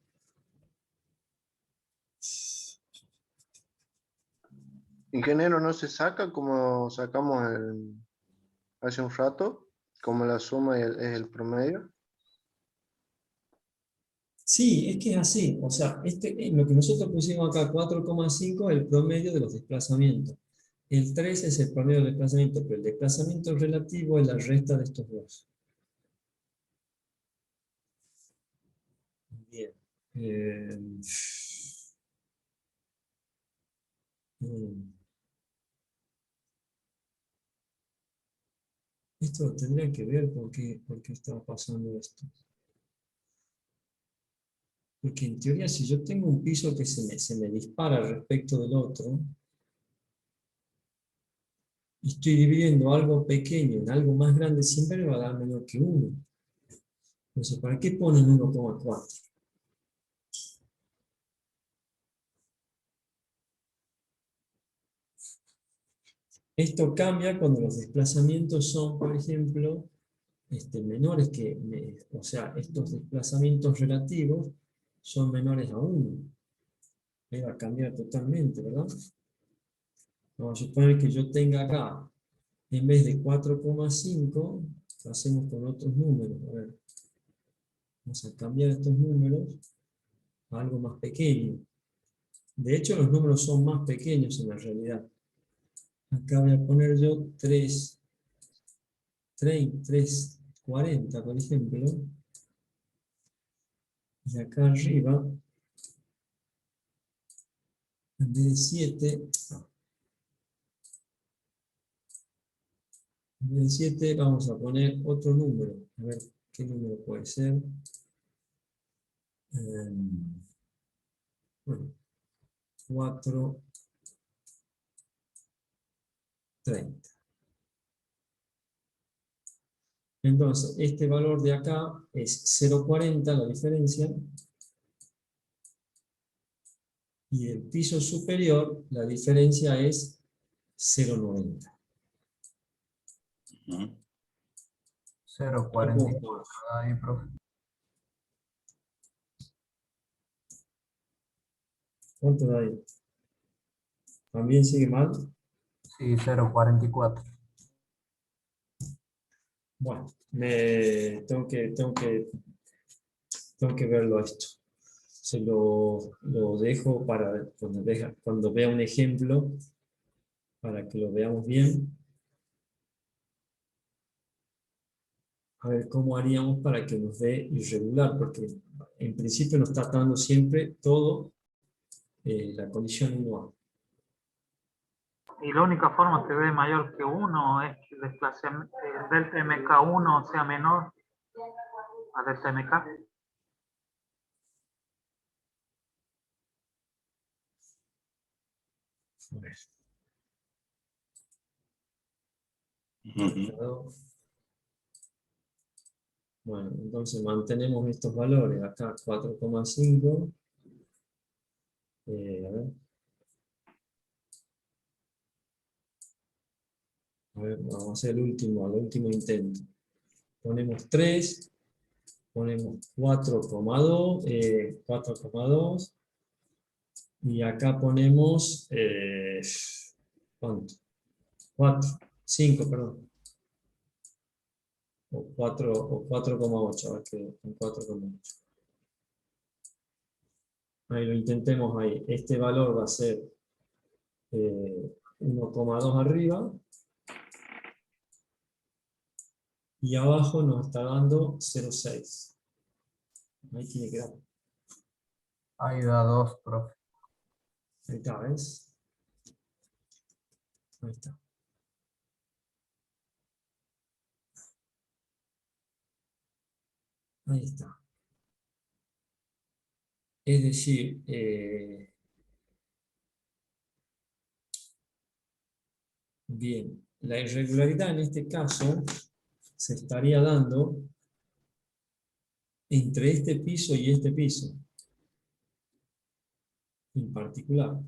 Ingeniero, ¿no se saca como sacamos hace un rato? Como la suma es el promedio. Sí, es que es así. O sea, lo que nosotros pusimos acá, 4,5, es el promedio de los desplazamientos. El 3 es el promedio del desplazamiento, pero el desplazamiento relativo es la resta de estos dos. Bien. Esto tendría que ver por qué estaba pasando esto. Porque en teoría, si yo tengo un piso que se me dispara respecto del otro, y estoy dividiendo algo pequeño en algo más grande, siempre me va a dar menor que 1. Entonces, ¿para qué ponen 1,4? Esto cambia cuando los desplazamientos son, por ejemplo, menores o sea, estos desplazamientos relativos son menores a 1. Ahí va a cambiar totalmente, ¿verdad? Vamos a suponer que yo tenga acá, en vez de 4,5, lo hacemos con otros números. A ver, vamos a cambiar estos números a algo más pequeño. De hecho, los números son más pequeños en la realidad. Acá voy a poner yo 3,40, por ejemplo. Y acá arriba, en vez de 7, vamos a poner otro número. A ver, ¿qué número puede ser? Bueno, 4,30. Entonces, este valor de acá es 0,40, la diferencia. Y el piso superior, la diferencia es 0,90. 0,44 ahí, profe. ¿Cuánto da ahí? ¿También sigue mal? Sí, 0,44. Bueno, tengo que verlo esto. Se lo dejo para cuando vea un ejemplo, para que lo veamos bien. A ver cómo haríamos para que nos dé irregular, porque en principio nos está dando siempre todo la condición 1A. Y la única forma que dé mayor que 1 es que el delta MK1 sea menor a delta MK. A ver. Bueno, entonces mantenemos estos valores. Acá 4,5. A ver. A ver, vamos a hacer el último intento. Ponemos 3, ponemos 4,2, y acá ponemos, ¿cuánto? 5, perdón. O 4,8, a ver qué, con 4,8. Ahí lo intentemos ahí. Este valor va a ser 1,2 arriba. Y abajo nos está dando 0,6. Ahí tiene que dar. Ahí da 2, profe. Ahí está, ¿ves? Ahí está. Ahí está. Es decir, bien, la irregularidad en este caso se estaría dando entre este piso y este piso, en particular.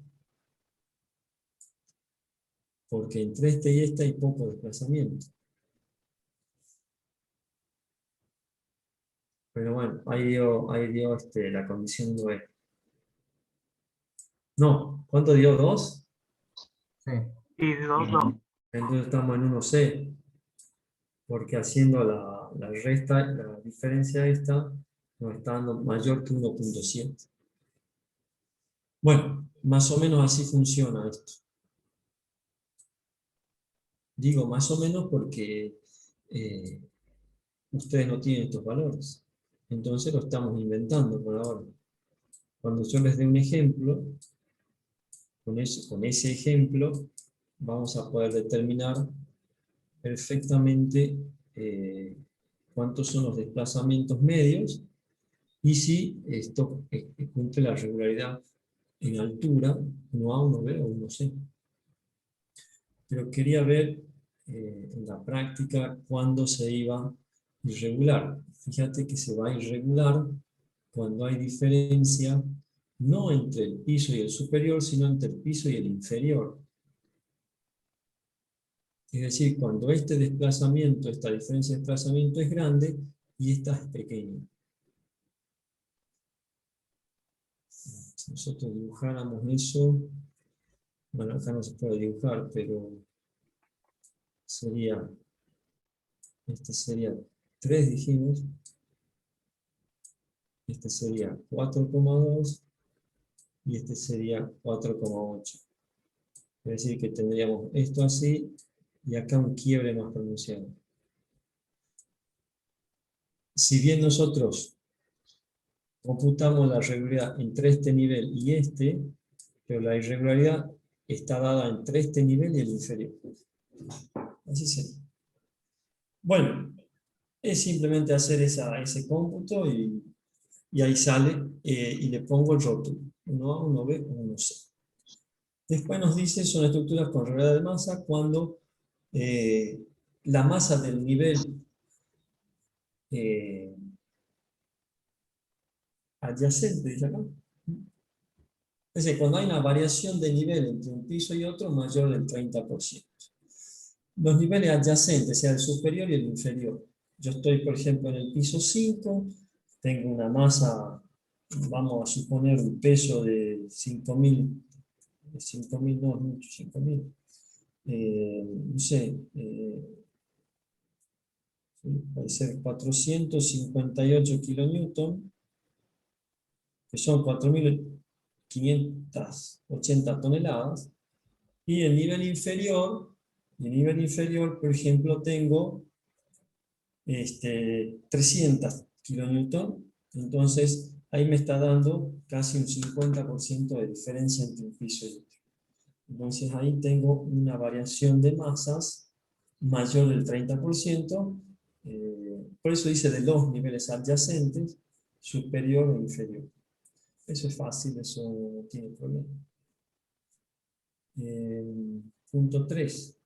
Porque entre este y este hay poco desplazamiento. Pero bueno, ahí dio la condición 9. No, ¿cuánto dio? ¿2? Sí. Y 2. Entonces estamos en 1C. Porque haciendo la resta, la diferencia esta, nos está dando mayor que 1,7. Bueno, más o menos así funciona esto. Digo más o menos porque ustedes no tienen estos valores. Entonces lo estamos inventando por ahora. Cuando yo les dé un ejemplo, con ese ejemplo vamos a poder determinar perfectamente cuántos son los desplazamientos medios y si esto cumple la regularidad en altura, 1A, 1B o 1C. Pero quería ver en la práctica cuándo se iba irregular. Fíjate que se va irregular cuando hay diferencia no entre el piso y el superior, sino entre el piso y el inferior. Es decir, cuando este desplazamiento, esta diferencia de desplazamiento es grande y esta es pequeña. Si nosotros dibujáramos eso, bueno, acá no se puede dibujar, pero sería, este sería 3, dijimos, este sería 4,2 y este sería 4,8. Es decir, que tendríamos esto así y acá un quiebre más pronunciado. Si bien nosotros computamos la regularidad entre este nivel y este, pero la irregularidad está dada entre este nivel y el inferior. Así sería. Bueno, es simplemente hacer ese cómputo y ahí sale y le pongo el rótulo. 1A, 1B o 1C. Después nos dice, son estructuras con regularidad de masa cuando la masa del nivel adyacente, dice acá. Es decir, cuando hay una variación de nivel entre un piso y otro mayor del 30%. Los niveles adyacentes, sea el superior y el inferior. Yo estoy, por ejemplo, en el piso 5, tengo una masa, vamos a suponer un peso de 5.000, no es mucho, 5.000, no sé, puede ser 458 kilonewton, que son 4.580 toneladas, y el nivel inferior, por ejemplo, tengo 300 kilonewton, entonces ahí me está dando casi un 50% de diferencia entre un piso y otro. Entonces ahí tengo una variación de masas mayor del 30%, por eso dice de los niveles adyacentes, superior o inferior. Eso es fácil, eso no tiene problema. Punto 3.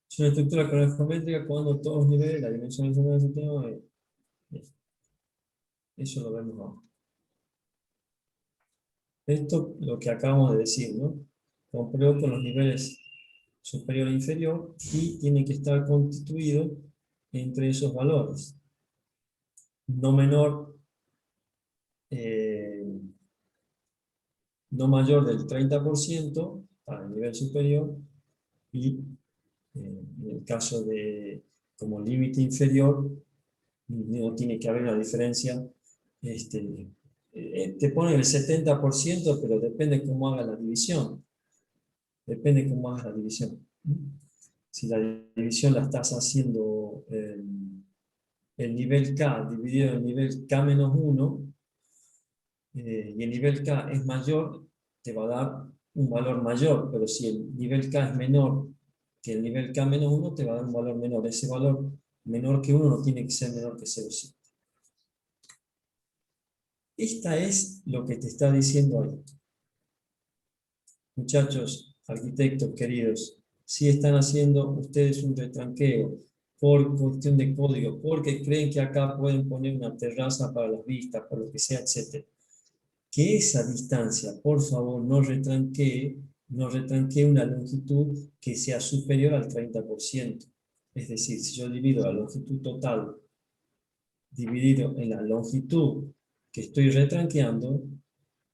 Es una estructura geométrica cuando todos los niveles, la dimensión del sistema, eso lo vemos ahora. Esto lo que acabamos de decir, ¿no? Compruebo con los niveles superior e inferior y tiene que estar constituido entre esos valores. No menor, no mayor del 30% para el nivel superior y en el caso de como límite inferior no tiene que haber una diferencia. Te pone el 70%, pero depende cómo haga la división. Depende cómo hagas la división. Si la división la estás haciendo el nivel K dividido en el nivel K-1, y el nivel K es mayor, te va a dar un valor mayor, pero si el nivel K es menor que el nivel K-1, te va a dar un valor menor. Ese valor menor que 1 no tiene que ser menor que 0,7. Esta es lo que te está diciendo ahí. Muchachos, arquitectos queridos, si están haciendo ustedes un retranqueo por cuestión de código, porque creen que acá pueden poner una terraza para las vistas, por lo que sea, etc. Que esa distancia, por favor, no retranquee una longitud que sea superior al 30%. Es decir, si yo divido la longitud total dividido en la longitud que estoy retranqueando,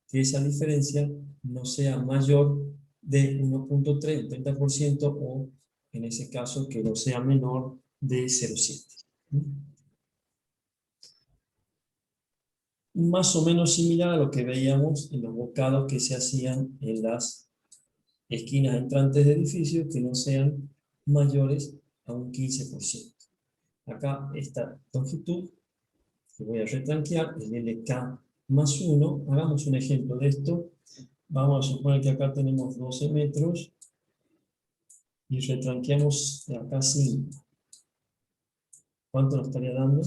que esa diferencia no sea mayor de 1.3, 30%, o en ese caso que no sea menor de 0,7. Más o menos similar a lo que veíamos en los bocados que se hacían en las esquinas entrantes de edificios que no sean mayores a un 15%. Acá esta longitud que voy a retranquear, el LK más 1, hagamos un ejemplo de esto. Vamos a suponer que acá tenemos 12 metros y retranqueamos de acá 5. ¿Cuánto nos estaría dando?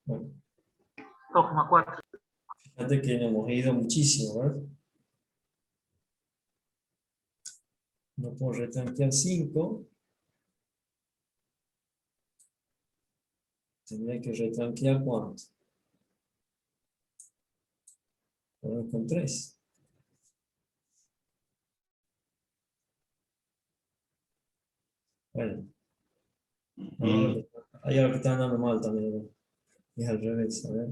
Bueno, 2,4. fíjate que nos hemos ido muchísimo, ¿verdad? No puedo retranquear 5. Tendría que retranquear ¿cuánto? Con 3. Bueno, ahí ahora que están dando mal también, ¿no? Es al revés, a ver.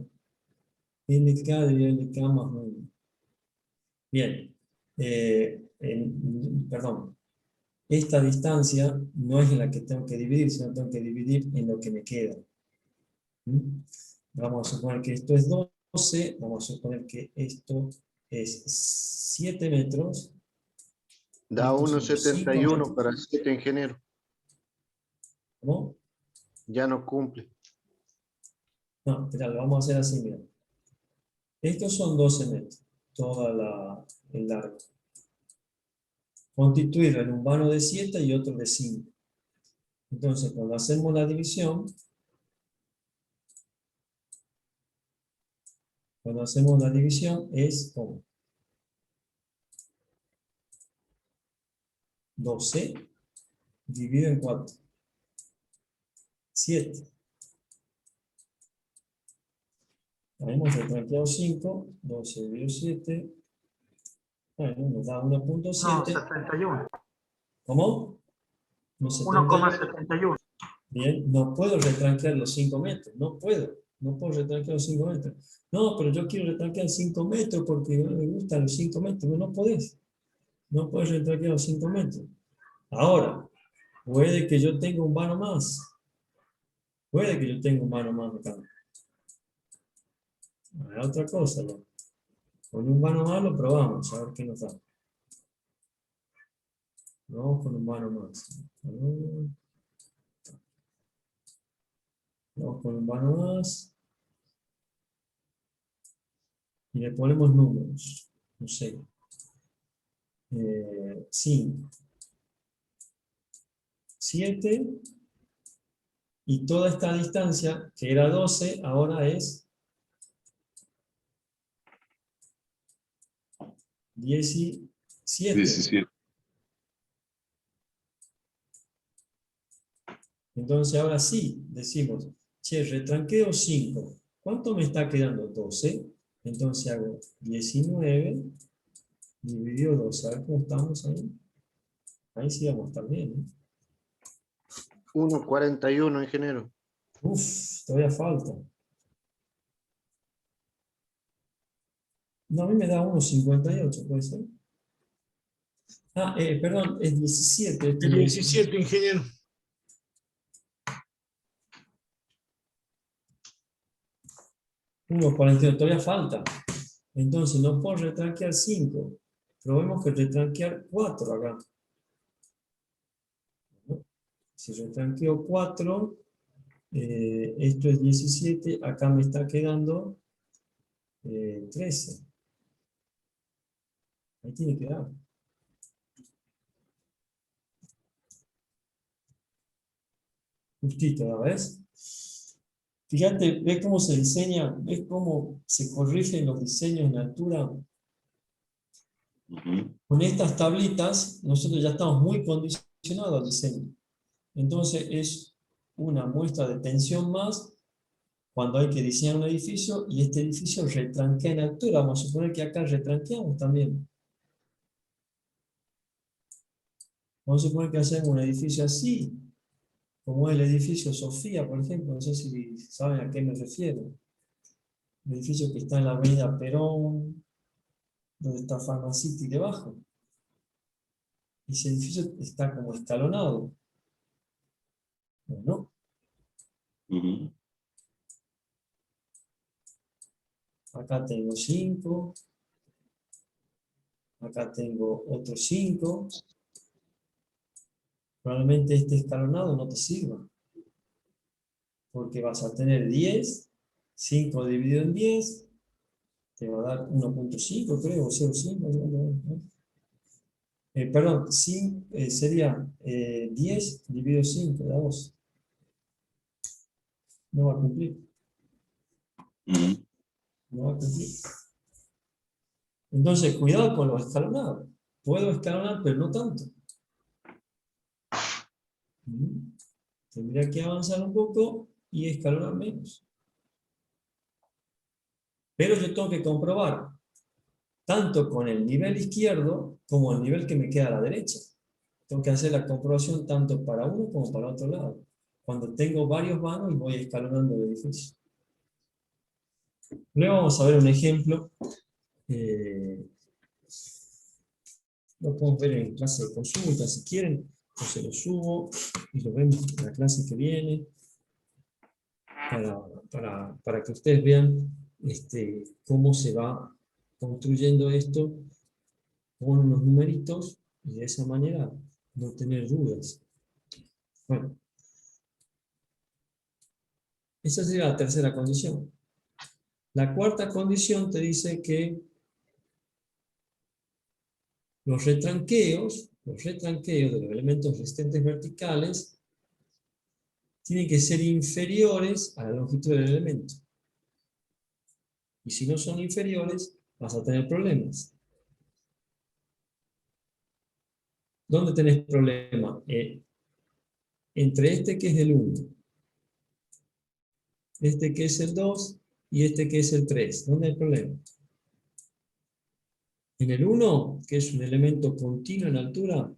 LK y LK más 1. Bien, perdón. Esta distancia no es en la que tengo que dividir, sino tengo que dividir en lo que me queda. ¿Mm? Vamos a suponer que esto es 12, vamos a suponer que esto es 7 metros. Da Estos son 5 1,71 metros. para 7, ingeniero. ¿Cómo? Ya no cumple. No, espera, lo vamos a hacer así, mira. Estos son 12 metros, el largo. Constituido en un vano de 7 y otro de 5. Entonces, cuando hacemos la división, es como 12 dividido en 4. 7. Ahí hemos retranqueado 5, 12 dividido 7. Bueno, nos da 1.7. 1,71. ¿Cómo? 1.71. 1,71. Bien, no puedo retranquear los 5 metros. No puedo retranquear los 5 metros. No, pero yo quiero retranquear 5 metros porque no me gustan los 5 metros. No podés. No puedes retranquear los 5 metros. Ahora, puede que yo tenga un vano más. Puede que yo tenga un vano más acá. Hay otra cosa, ¿no? Con un vano más lo probamos, a ver qué nos da. Vamos con un vano más. Vamos con un vano más. Y le ponemos números. No sé. 5. 7. Y toda esta distancia, que era 12, ahora es 17. 17. Entonces ahora sí, decimos, che, retranqueo 5. ¿Cuánto me está quedando? 12. Entonces hago 19 dividido 12. A ver cómo estamos ahí. Ahí sí vamos a estar bien, ¿eh? 1,41, ingeniero. Uf, todavía falta. No, a mí me da 1,58, ¿puede ser? Ah, perdón, es 17. El 17, ingeniero. 1,42, todavía falta. Entonces no puedo retranquear 5. Probemos que retranquear 4 acá. ¿No? Si retranqueo 4, esto es 17, acá me está quedando 13. Ahí tiene que dar. Justito, ¿no ves? Fíjate, ¿ves cómo se diseña? ¿Ves cómo se corrigen los diseños en altura? Con estas tablitas, nosotros ya estamos muy condicionados al diseño. Entonces es una muestra de tensión más cuando hay que diseñar un edificio y este edificio retranquea en altura. Vamos a suponer que acá retranqueamos también. Vamos a suponer que hacemos un edificio así, como el edificio Sofía, por ejemplo. No sé si saben a qué me refiero. El edificio que está en la avenida Perón, donde está Pharmacity debajo. Ese edificio está como escalonado. Bueno, acá tengo 5. Acá tengo otros 5. Probablemente este escalonado no te sirva. porque vas a tener 10, 5 dividido en 10, te va a dar 1.5, creo, o 0.5. Perdón, sería 10 dividido 5, da 2. No va a cumplir. Ujú. No va a cumplir. Entonces, cuidado con los escalonados. Puedo escalonar, pero no tanto. Tendría que avanzar un poco y escalonar menos. Pero yo tengo que comprobar, tanto con el nivel izquierdo como el nivel que me queda a la derecha. Tengo que hacer la comprobación tanto para uno como para otro lado. Cuando tengo varios vanos y voy escalonando el edificio. Luego vamos a ver un ejemplo. Lo podemos ver en clase de consulta si quieren. Yo se lo subo y lo vemos en la clase que viene. Para que ustedes vean cómo se va construyendo esto con unos numeritos y de esa manera no tener dudas. Bueno, esa sería la tercera condición. La cuarta condición te dice que los retranqueos de los elementos resistentes verticales tienen que ser inferiores a la longitud del elemento. Y si no son inferiores, vas a tener problemas. ¿Dónde tenés problema? Entre este que es el 1, este que es el 2 y este que es el 3. ¿Dónde hay problema? En el 1, que es un elemento continuo en altura,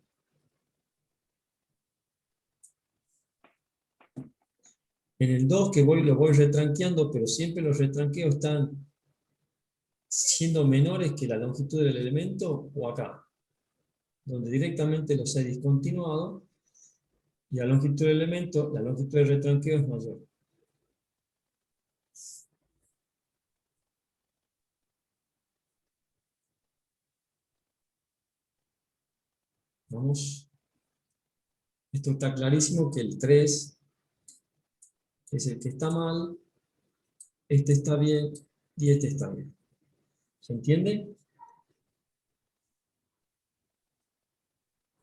en el 2 que lo voy retranqueando, pero siempre los retranqueos están siendo menores que la longitud del elemento, o acá, donde directamente los he discontinuado, y la longitud del elemento, la longitud del retranqueo es mayor. Vamos. Esto está clarísimo que el 3 es el que está mal, este está bien y este está bien. ¿Se entiende?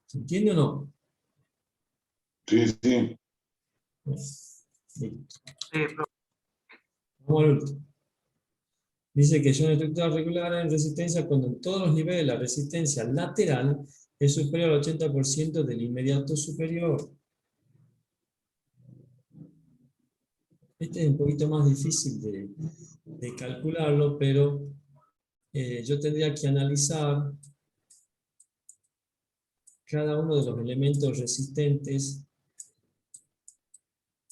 ¿Se entiende o no? Sí, sí. Bueno, listo. Sí, profe. Vamos al último. Dice que son estructuras regulares en resistencia cuando en todos los niveles la resistencia lateral es superior al 80% del inmediato superior. Este es un poquito más difícil de calcularlo, pero yo tendría que analizar cada uno de los elementos resistentes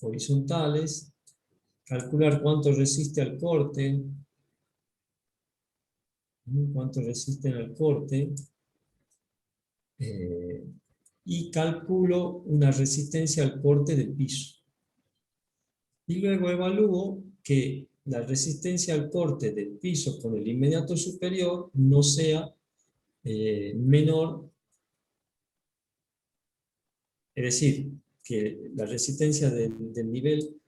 horizontales, calcular cuánto resiste al corte, y calculo una resistencia al corte del piso. Y luego evalúo que la resistencia al corte del piso con el inmediato superior no sea menor, es decir, que la resistencia del nivel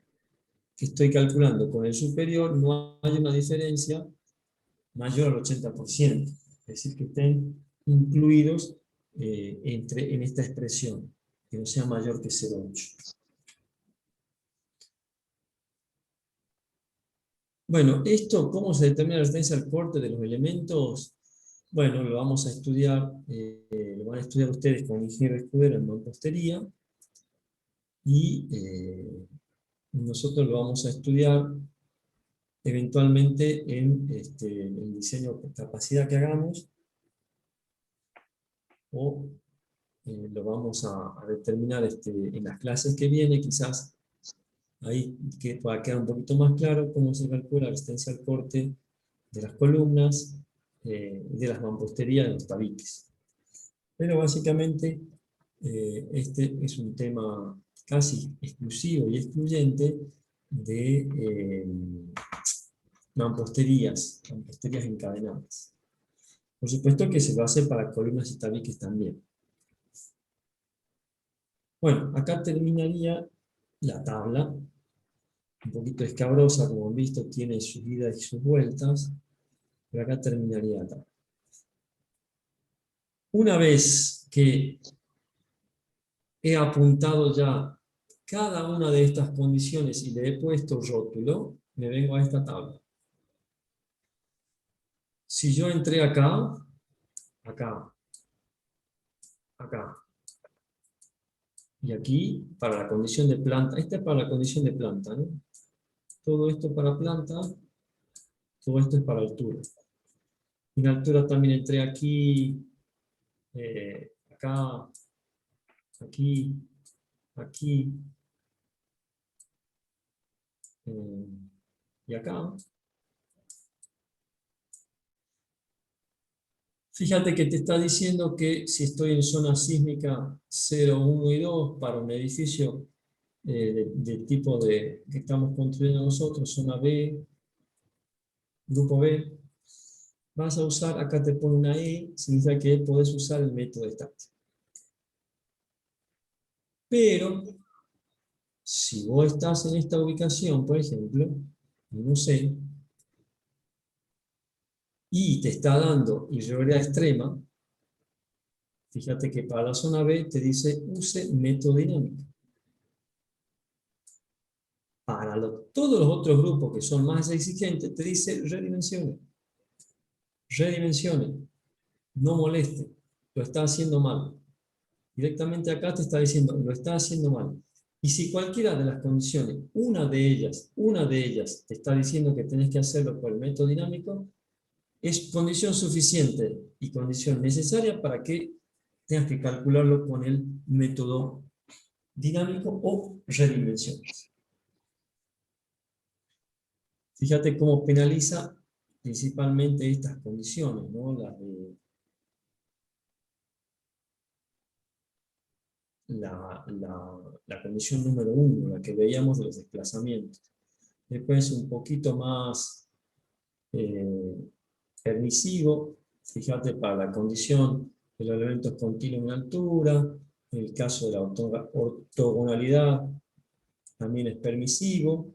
que estoy calculando con el superior no haya una diferencia mayor al 80%, es decir, que estén incluidos en esta expresión, que no sea mayor que 0,8. Bueno, esto, ¿cómo se determina la resistencia al corte de los elementos? Bueno, lo vamos a estudiar, lo van a estudiar ustedes con ingeniero escudero en mampostería, y nosotros lo vamos a estudiar eventualmente en el diseño de capacidad que hagamos, o lo vamos a determinar en las clases que vienen, quizás ahí que va a quedar un poquito más claro cómo se calcula la resistencia al corte de las columnas, de las mamposterías de los tabiques. Pero básicamente este es un tema casi exclusivo y excluyente de mamposterías encadenadas. Por supuesto que se lo hace para columnas y tabiques también. Bueno, acá terminaría la tabla. un poquito escabrosa, como han visto, tiene sus idas y sus vueltas, pero acá terminaría acá. Una vez que he apuntado ya cada una de estas condiciones y le he puesto rótulo, me vengo a esta tabla. Si yo entré acá, acá, acá, y aquí, para la condición de planta, esta es para la condición de planta, ¿no? Todo esto para planta, todo esto es para altura. En altura también entré aquí, acá, aquí, aquí, y acá. Fíjate que te está diciendo que si estoy en zona sísmica 0, 1 y 2 para un edificio del tipo que estamos construyendo nosotros, zona B, grupo B, vas a usar, acá te pone una E, significa que podés usar el método estático. Pero, si vos estás en esta ubicación, por ejemplo, no sé, y te está dando irregularidad extrema, fíjate que para la zona B te dice use método dinámico. Para todos los otros grupos que son más exigentes, te dice redimensione. Redimensione. No moleste. Lo está haciendo mal. Directamente acá te está diciendo, lo está haciendo mal. Y si cualquiera de las condiciones, una de ellas te está diciendo que tenés que hacerlo por el método dinámico, es condición suficiente y condición necesaria para que tengas que calcularlo con el método dinámico o redimensiones. Fíjate cómo penaliza principalmente estas condiciones, ¿no? Las de la condición número 1, la que veíamos de los desplazamientos. Después un poquito más permisivo, fíjate para la condición de los elementos continuos en altura, en el caso de la ortogonalidad también es permisivo,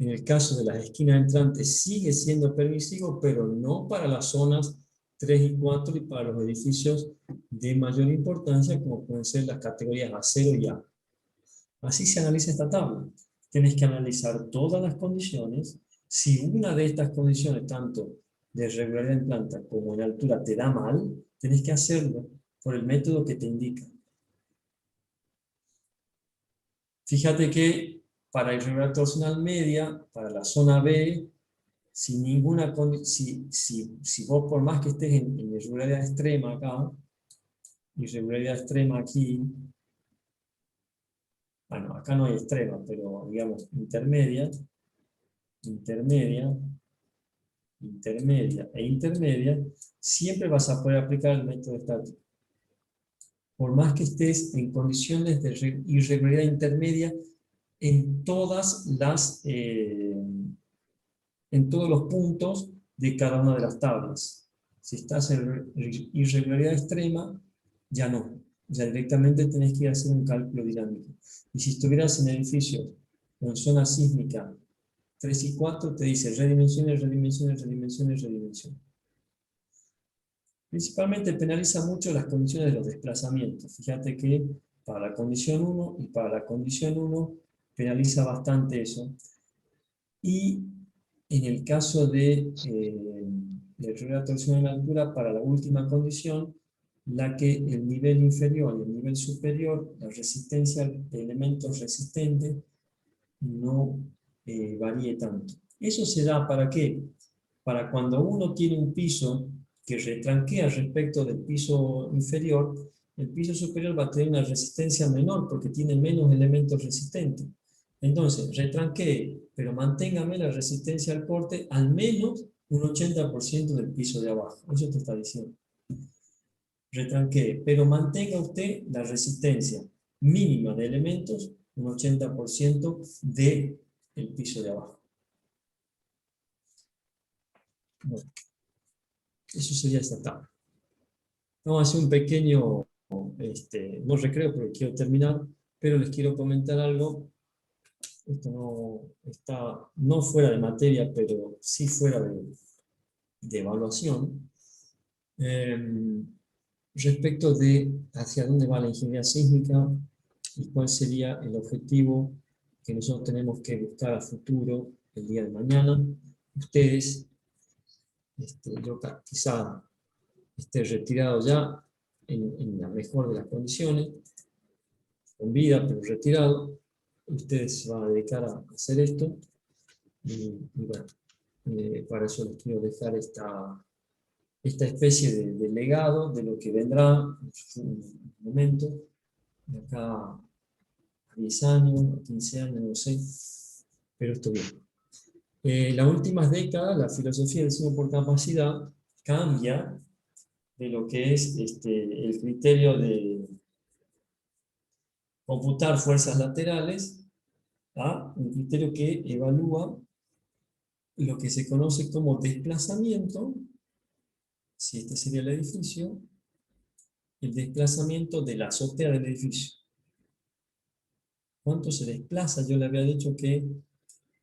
en el caso de las esquinas entrantes sigue siendo permisivo, pero no para las zonas 3 y 4 y para los edificios de mayor importancia, como pueden ser las categorías A0 y A. Así se analiza esta tabla. Tienes que analizar todas las condiciones. Si una de estas condiciones, tanto de regularidad en planta como en altura, te da mal, tienes que hacerlo por el método que te indica. Fíjate que para irregularidad torsional media, para la zona B, si vos por más que estés en irregularidad extrema acá, irregularidad extrema aquí, bueno, acá no hay extrema, pero digamos intermedia e intermedia, siempre vas a poder aplicar el método estático. Por más que estés en condiciones de irregularidad intermedia en todos los puntos de cada una de las tablas. Si estás en irregularidad extrema, ya no. Ya directamente tenés que ir a hacer un cálculo dinámico. Y si estuvieras en edificios en zona sísmica 3 y 4, te dice redimensiones, redimensiones, redimensiones, redimensiones. Principalmente penaliza mucho las condiciones de los desplazamientos. Fíjate que para la condición 1 y para la condición 1 penaliza bastante eso. Y en el caso de irregularidad torsional en altura, para la última condición, la que el nivel inferior y el nivel superior, la resistencia de elementos resistentes, no varíe tanto. ¿Eso se da para qué? Para cuando uno tiene un piso que retranquea respecto del piso inferior, el piso superior va a tener una resistencia menor porque tiene menos elementos resistentes. Entonces, retranquee, pero manténgame la resistencia al corte al menos un 80% del piso de abajo. Eso te está diciendo. Retranquee, pero mantenga usted la resistencia mínima de elementos, un 80% del piso de abajo. Bueno, eso sería esta tabla. Vamos a hacer un pequeño, no recreo porque quiero terminar, pero les quiero comentar algo esto no está no fuera de materia, pero sí fuera de evaluación, respecto de hacia dónde va la ingeniería sísmica y cuál sería el objetivo que nosotros tenemos que buscar a futuro, el día de mañana. Ustedes, yo quizá esté retirado ya en la mejor de las condiciones, con vida, pero retirado. Ustedes se van a dedicar a hacer esto, y bueno, para eso les quiero dejar esta especie de legado de lo que vendrá en su momento, de acá a 10 años, a 15 años, no sé, pero esto bien. Las últimas décadas, la filosofía del diseño por capacidad cambia de lo que es el criterio de computar fuerzas laterales a un criterio que evalúa lo que se conoce como desplazamiento, si este sería el edificio, el desplazamiento de la azotea del edificio. ¿Cuánto se desplaza? Yo le había dicho que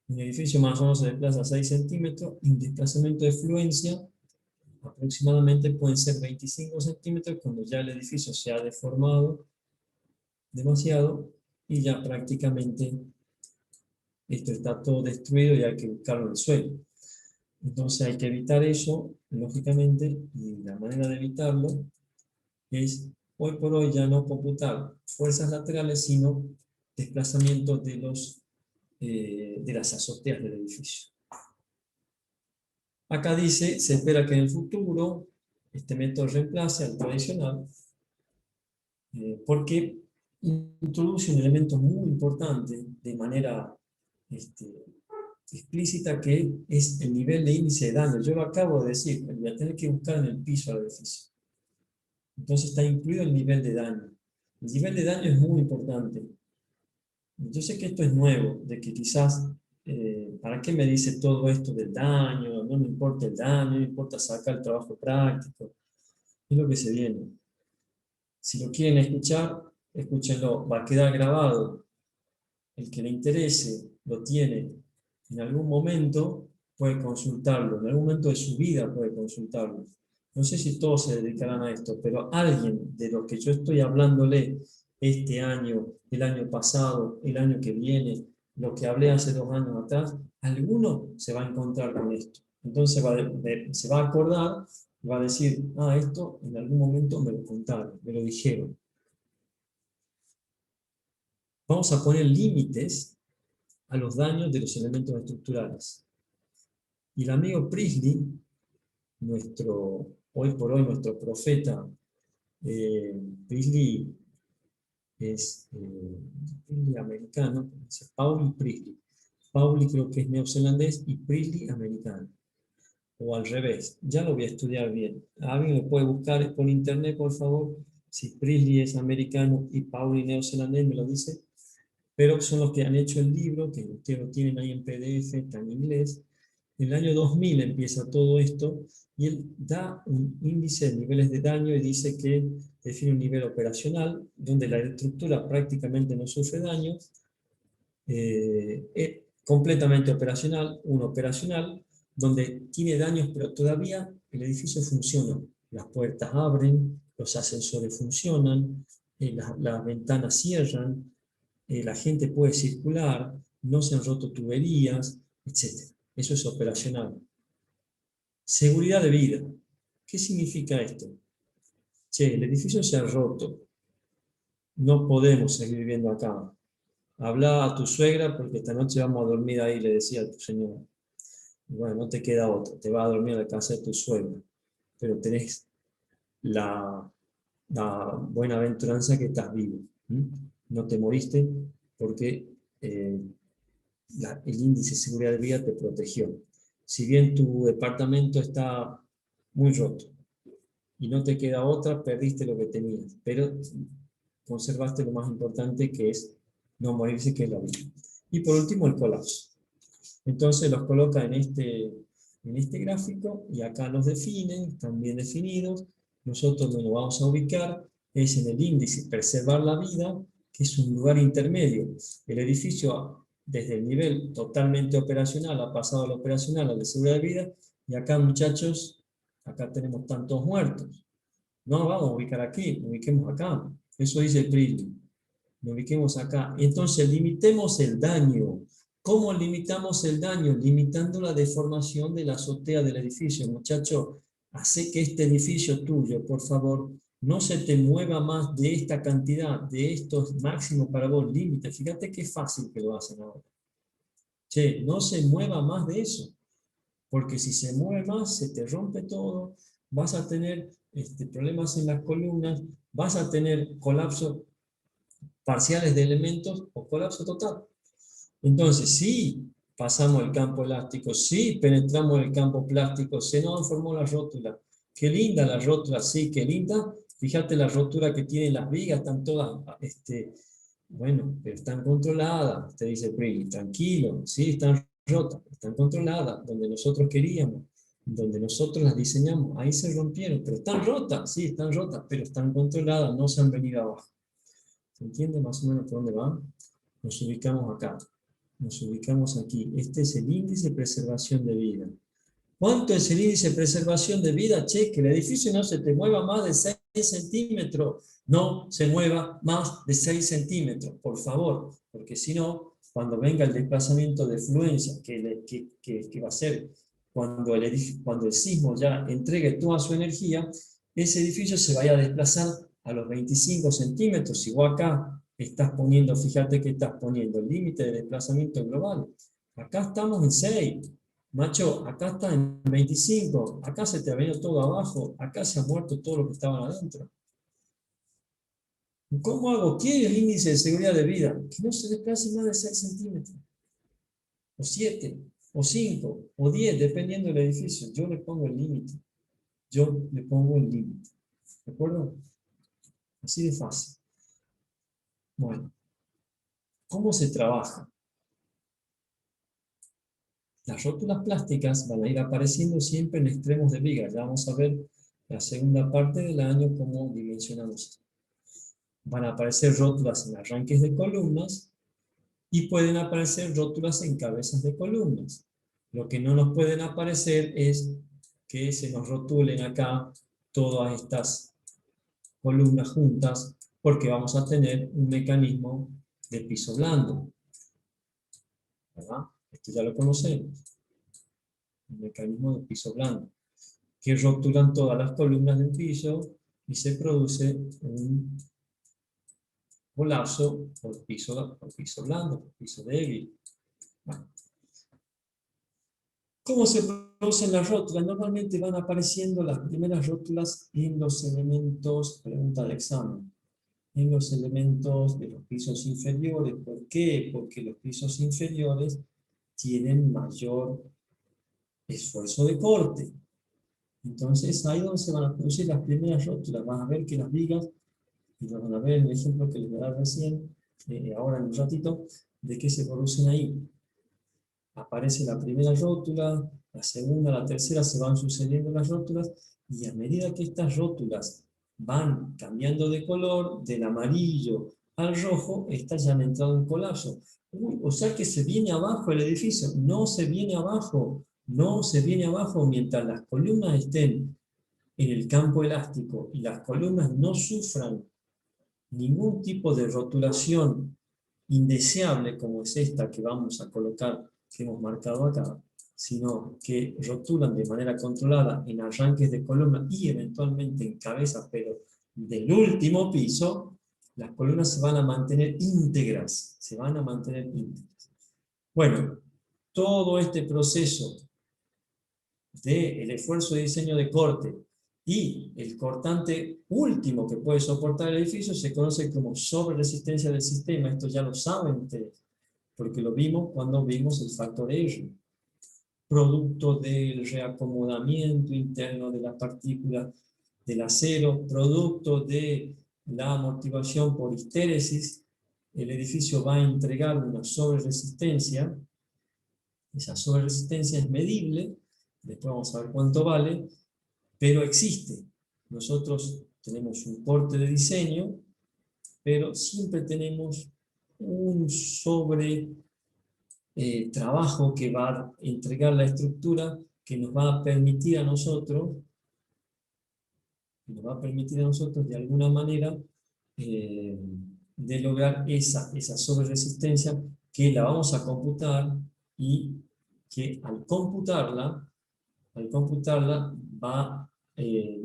un edificio más o menos se desplaza 6 centímetros, y un desplazamiento de fluencia aproximadamente pueden ser 25 centímetros cuando ya el edificio se ha deformado demasiado y ya prácticamente esto está todo destruido y hay que buscarlo en el suelo. Entonces hay que evitar eso, lógicamente, y la manera de evitarlo es, hoy por hoy, ya no computar fuerzas laterales, sino desplazamientos de las azoteas del edificio. Acá dice, se espera que en el futuro este método reemplace al tradicional, porque introduce un elemento muy importante de manera explícita, que es el nivel de índice de daño. Yo lo acabo de decir, voy a tener que buscar en el piso del edificio. Entonces está incluido el nivel de daño. El nivel de daño es muy importante. Yo sé que esto es nuevo, de que quizás, ¿para qué me dice todo esto del daño? No me importa el daño, no me importa sacar el trabajo práctico. Es lo que se viene. Si lo quieren escuchar, escúchenlo, va a quedar grabado. El que le interese, lo tiene en algún momento, puede consultarlo, en algún momento de su vida puede consultarlo. No sé si todos se dedicarán a esto, pero alguien de lo que yo estoy hablándole este año, el año pasado, el año que viene, lo que hablé hace 2 años atrás, alguno se va a encontrar con esto. Entonces se va a acordar y va a decir, esto en algún momento me lo contaron, me lo dijeron. Vamos a poner límites a los daños de los elementos estructurales. Y el amigo Priestley, hoy por hoy nuestro profeta, Priestley es Priestley americano, Pauli Priestley. Pauli creo que es neozelandés y Priestley americano. O al revés, ya lo voy a estudiar bien. ¿Alguien lo puede buscar por internet, por favor? Si Priestley es americano y Pauli neozelandés, me lo dice. Pero son los que han hecho el libro, que ustedes lo tienen ahí en PDF, está en inglés. En el año 2000 empieza todo esto, y él da un índice de niveles de daño y dice que define un nivel operacional, donde la estructura prácticamente no sufre daño, completamente operacional, un operacional, donde tiene daños, pero todavía el edificio funciona. Las puertas abren, los ascensores funcionan, las ventanas cierran, la gente puede circular, no se han roto tuberías, etc. Eso es operacional. Seguridad de vida. ¿Qué significa esto? El edificio se ha roto. No podemos seguir viviendo acá. Habla a tu suegra porque esta noche vamos a dormir ahí, le decía a tu señora. Bueno, no te queda otra, te vas a dormir a la casa de tu suegra. Pero tenés la buena aventuranza que estás vivo. No te moriste porque el índice de seguridad de vida te protegió. Si bien tu departamento está muy roto y no te queda otra, perdiste lo que tenías, pero conservaste lo más importante, que es no morirse, que es la vida. Y por último, el colapso. Entonces los coloca en este gráfico y acá los define, están bien definidos. Nosotros nos vamos a ubicar es en el índice preservar la vida, que es un lugar intermedio. El edificio desde el nivel totalmente operacional, ha pasado al operacional, al de seguridad de vida, y acá, muchachos, acá tenemos tantos muertos. No vamos a ubicar aquí, ubiquemos acá. Eso dice Prilly. Nos ubiquemos acá. Entonces, limitemos el daño. ¿Cómo limitamos el daño? Limitando la deformación de la azotea del edificio. Muchacho, hace que este edificio tuyo, por favor, no se te mueva más de esta cantidad, de estos máximos para vos límites. Fíjate qué fácil que lo hacen ahora. Che, no se mueva más de eso. Porque si se mueve más, se te rompe todo, vas a tener problemas en las columnas, vas a tener colapso parciales de elementos o colapso total. Entonces, si pasamos el campo elástico, si penetramos el campo plástico, se nos formó la rótula. Qué linda la rótula, sí, qué linda. Fíjate la rótula que tienen las vigas, están todas, bueno, pero están controladas, te dice Prilly, tranquilo, sí, están rotas, están controladas, donde nosotros queríamos, donde nosotros las diseñamos, ahí se rompieron, pero están rotas, sí, están rotas, pero están controladas, no se han venido abajo. ¿Se entiende más o menos por dónde va? Nos ubicamos acá, nos ubicamos aquí. Este es el índice de preservación de vida. ¿Cuánto es el índice de preservación de vida? Che, que el edificio no se te mueva más de 6 centímetros. No se mueva más de 6 centímetros, por favor, porque si no, cuando venga el desplazamiento de fluencia, que va a ser cuando el sismo ya entregue toda su energía, ese edificio se vaya a desplazar a los 25 centímetros. Si vos acá estás poniendo, fíjate que estás poniendo el límite de desplazamiento global. Acá estamos en 6. Macho, acá está en 25, acá se te ha venido todo abajo, acá se ha muerto todo lo que estaba adentro. ¿Cómo hago? ¿Qué es el índice de seguridad de vida? Que no se desplace más de 6 centímetros, o 7, o 5, o 10, dependiendo del edificio. Yo le pongo el límite. Yo le pongo el límite. ¿De acuerdo? Así de fácil. Bueno, ¿cómo se trabaja? Las rótulas plásticas van a ir apareciendo siempre en extremos de viga. Ya vamos a ver la segunda parte del año cómo dimensionamos. Van a aparecer rótulas en arranques de columnas y pueden aparecer rótulas en cabezas de columnas. Lo que no nos pueden aparecer es que se nos rotulen acá todas estas columnas juntas, porque vamos a tener un mecanismo de piso blando. ¿Verdad? Esto ya lo conocemos. Un mecanismo de piso blando, que rotulan todas las columnas del piso y se produce un colapso por piso blando, por piso débil. Bueno. ¿Cómo se producen las rótulas? Normalmente van apareciendo las primeras rótulas en los elementos, pregunta de examen, en los elementos de los pisos inferiores. ¿Por qué? Porque los pisos inferiores tienen mayor esfuerzo de corte. Entonces ahí es donde se van a producir las primeras rótulas. Van a ver que las vigas, y lo van a ver en el ejemplo que les voy a dar recién, ahora en un ratito, de qué se producen ahí. Aparece la primera rótula, la segunda, la tercera, se van sucediendo las rótulas, y a medida que estas rótulas van cambiando de color, del amarillo al rojo, estas ya han entrado en colapso. O sea que se viene abajo el edificio. No se viene abajo, no se viene abajo mientras las columnas estén en el campo elástico y las columnas no sufran ningún tipo de rotulación indeseable como es esta que vamos a colocar, que hemos marcado acá, sino que rotulan de manera controlada en arranques de columna y eventualmente en cabezas, pero del último piso, las columnas se van a mantener íntegras, se van a mantener íntegras. Bueno, todo este proceso del esfuerzo de diseño de corte y el cortante último que puede soportar el edificio se conoce como sobreresistencia del sistema. Esto ya lo saben ustedes, porque lo vimos cuando vimos el factor R. Producto del reacomodamiento interno de las partículas del acero, producto de la amortiguación por histéresis, el edificio va a entregar una sobreresistencia. Esa sobreresistencia es medible, después vamos a ver cuánto vale, pero existe. Nosotros tenemos un corte de diseño, pero siempre tenemos un trabajo que va a entregar la estructura que nos va a permitir a nosotros, de alguna manera de lograr esa sobreresistencia que la vamos a computar y que al computarla va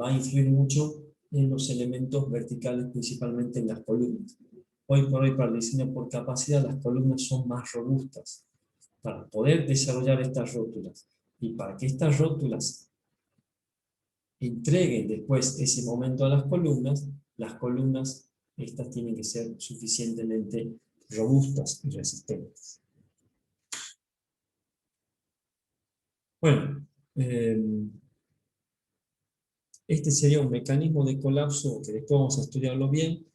a influir mucho en los elementos verticales, principalmente en las columnas. Hoy por hoy, para el diseño por capacidad, las columnas son más robustas para poder desarrollar estas rótulas. Y para que estas rótulas entreguen después ese momento a las columnas estas tienen que ser suficientemente robustas y resistentes. Bueno, este sería un mecanismo de colapso que después vamos a estudiarlo bien,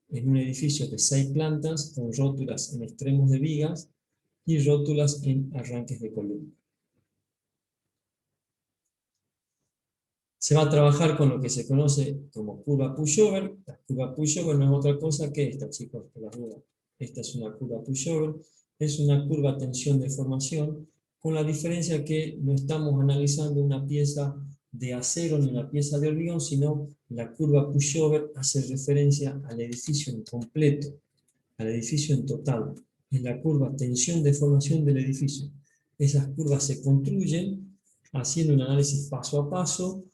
en un edificio de 6 plantas con rótulas en extremos de vigas y rótulas en arranques de columna. Se va a trabajar con lo que se conoce como curva pushover. La curva pushover no es otra cosa que esta, chicos, por la duda. Esta es una curva pushover, es una curva tensión-deformación, con la diferencia que no estamos analizando una pieza de acero ni una pieza de hormigón, sino la curva pushover hace referencia al edificio en completo, al edificio en total. Es la curva tensión-deformación del edificio. Esas curvas se construyen haciendo un análisis paso a paso,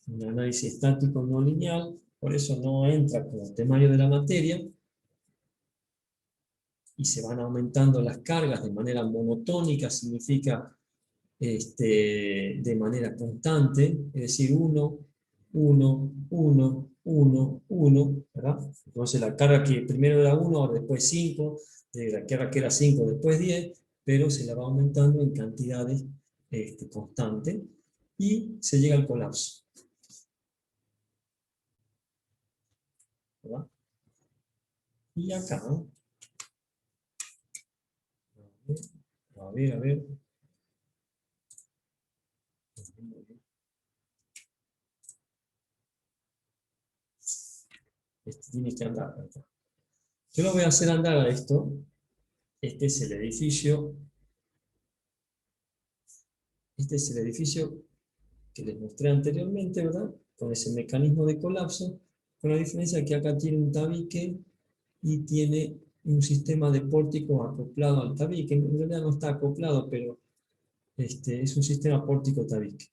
un análisis estático no lineal, por eso no entra como temario de la materia, y se van aumentando las cargas de manera monotónica, significa de manera constante, es decir, 1, 1, 1, 1, 1, ¿verdad? Entonces la carga que primero era 1, ahora después 5, la carga que era 5, después 10, pero se la va aumentando en cantidades constantes, y se llega al colapso. ¿Verdad? Y acá, a ver. Tiene que andar acá. Yo lo voy a hacer andar a esto. Este es el edificio. Este es el edificio que les mostré anteriormente, ¿verdad? Con ese mecanismo de colapso, con la diferencia que acá tiene un tabique y tiene un sistema de pórtico acoplado al tabique. En realidad no está acoplado, pero es un sistema pórtico-tabique.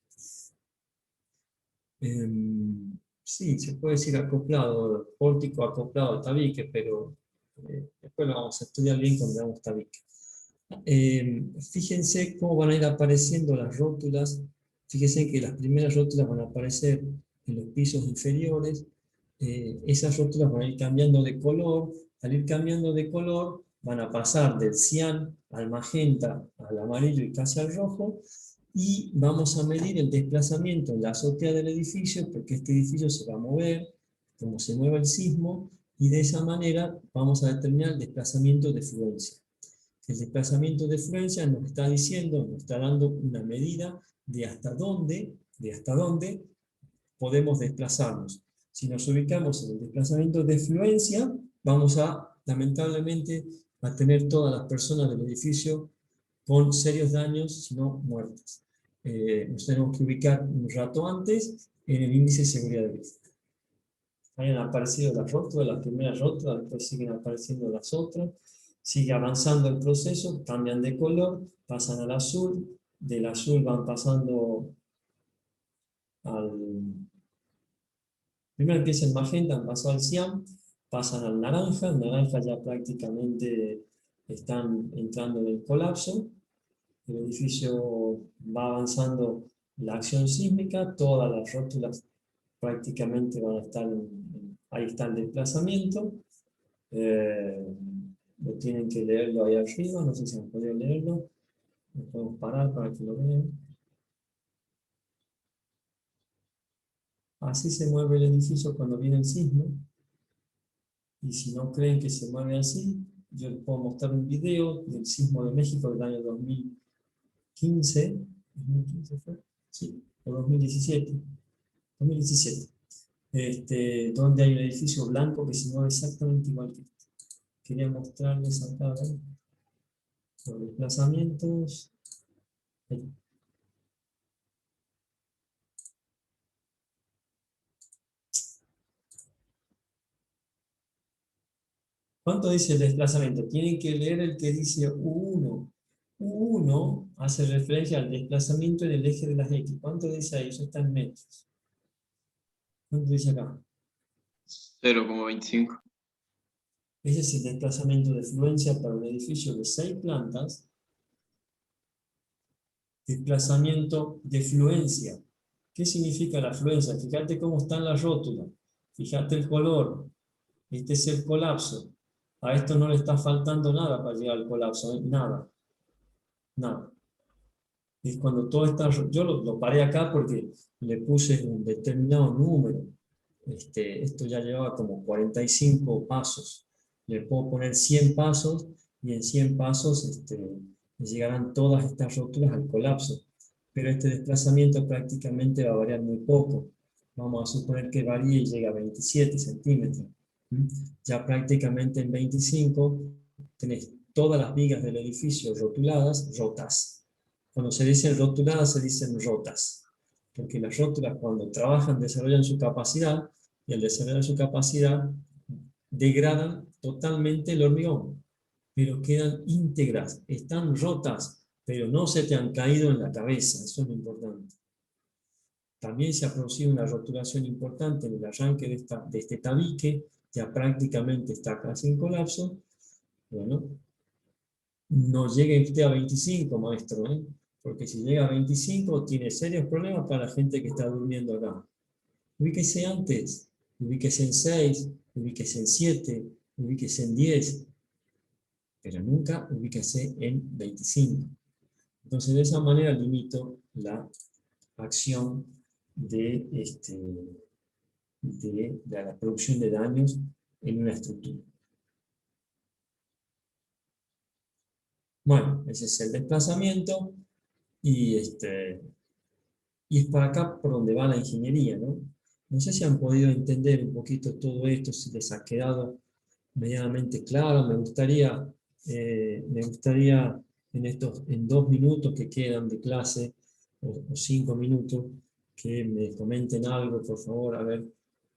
Sí, se puede decir acoplado, pórtico acoplado al tabique, pero después lo vamos a estudiar bien cuando veamos tabique. Fíjense cómo van a ir apareciendo las rótulas. Fíjense que las primeras rótulas van a aparecer en los pisos inferiores. Esas rótulas van a ir cambiando de color. Al ir cambiando de color, van a pasar del cian al magenta, al amarillo y casi al rojo. Y vamos a medir el desplazamiento en la azotea del edificio, porque este edificio se va a mover, como se mueve el sismo, y de esa manera vamos a determinar el desplazamiento de fluencia. El desplazamiento de fluencia nos está diciendo, nos está dando una medida de hasta dónde podemos desplazarnos. Si nos ubicamos en el desplazamiento de fluencia, vamos a, lamentablemente, a tener todas las personas del edificio con serios daños, si no muertes. Nos tenemos que ubicar un rato antes en el índice de seguridad de vida. Hayan aparecido las rótulas, las primeras rótulas, después siguen apareciendo las otras. Sigue avanzando el proceso, cambian de color, pasan al azul, del azul van pasando al... Primero empieza el magenta, han pasado al cian, pasan al naranja, el naranja ya prácticamente están entrando en el colapso. El edificio va avanzando la acción sísmica, todas las rótulas prácticamente van a estar, ahí está el desplazamiento. Tienen que leerlo ahí arriba, no sé si han podido leerlo. Lo podemos parar para que lo vean. Así se mueve el edificio cuando viene el sismo. Y si no creen que se mueve así, yo les puedo mostrar un video del sismo de México del año 2015. ¿2015 fue? Sí, o 2017. 2017. Donde hay un edificio blanco que se mueve exactamente igual que este. Quería mostrarles acá, ¿ven? Los desplazamientos. Ahí. ¿Cuánto dice el desplazamiento? Tienen que leer el que dice U1. U1 hace referencia al desplazamiento en el eje de las X. ¿Cuánto dice ahí? Eso está en metros. ¿Cuánto dice acá? 0,25. Ese es el desplazamiento de fluencia para un edificio de 6 plantas. Desplazamiento de fluencia. ¿Qué significa la fluencia? Fíjate cómo están las rótulas. Fíjate el color. Este es el colapso. A esto no le está faltando nada para llegar al colapso. Nada. Nada. Es cuando todo está... Yo lo paré acá porque le puse un determinado número. Esto ya llevaba como 45 pasos. Le puedo poner 100 pasos y en 100 pasos llegarán todas estas rótulas al colapso. Pero este desplazamiento prácticamente va a variar muy poco. Vamos a suponer que varíe y llegue a 27 centímetros. Ya prácticamente en 25 tenés todas las vigas del edificio rotuladas, rotas. Cuando se dicen rotuladas, se dicen rotas. Porque las rótulas cuando trabajan desarrollan su capacidad y al desarrollar su capacidad degradan totalmente el hormigón, pero quedan íntegras, están rotas, pero no se te han caído en la cabeza, eso es lo importante. También se ha producido una rotulación importante en el arranque de este tabique, ya prácticamente está casi en colapso. Bueno, no llegue usted a 25, maestro, porque si llega a 25 tiene serios problemas para la gente que está durmiendo acá. Ubíquese antes, ubíquese en 6, ubíquese en 7, ubíquese en 10, pero nunca ubíquese en 25. Entonces de esa manera limito la acción de la producción de daños en una estructura. Bueno, ese es el desplazamiento y es para acá por donde va la ingeniería, ¿no? No sé si han podido entender un poquito todo esto, si les ha quedado medianamente claro. Me gustaría en 2 minutos que quedan de clase, o 5 minutos, que me comenten algo, por favor, a ver,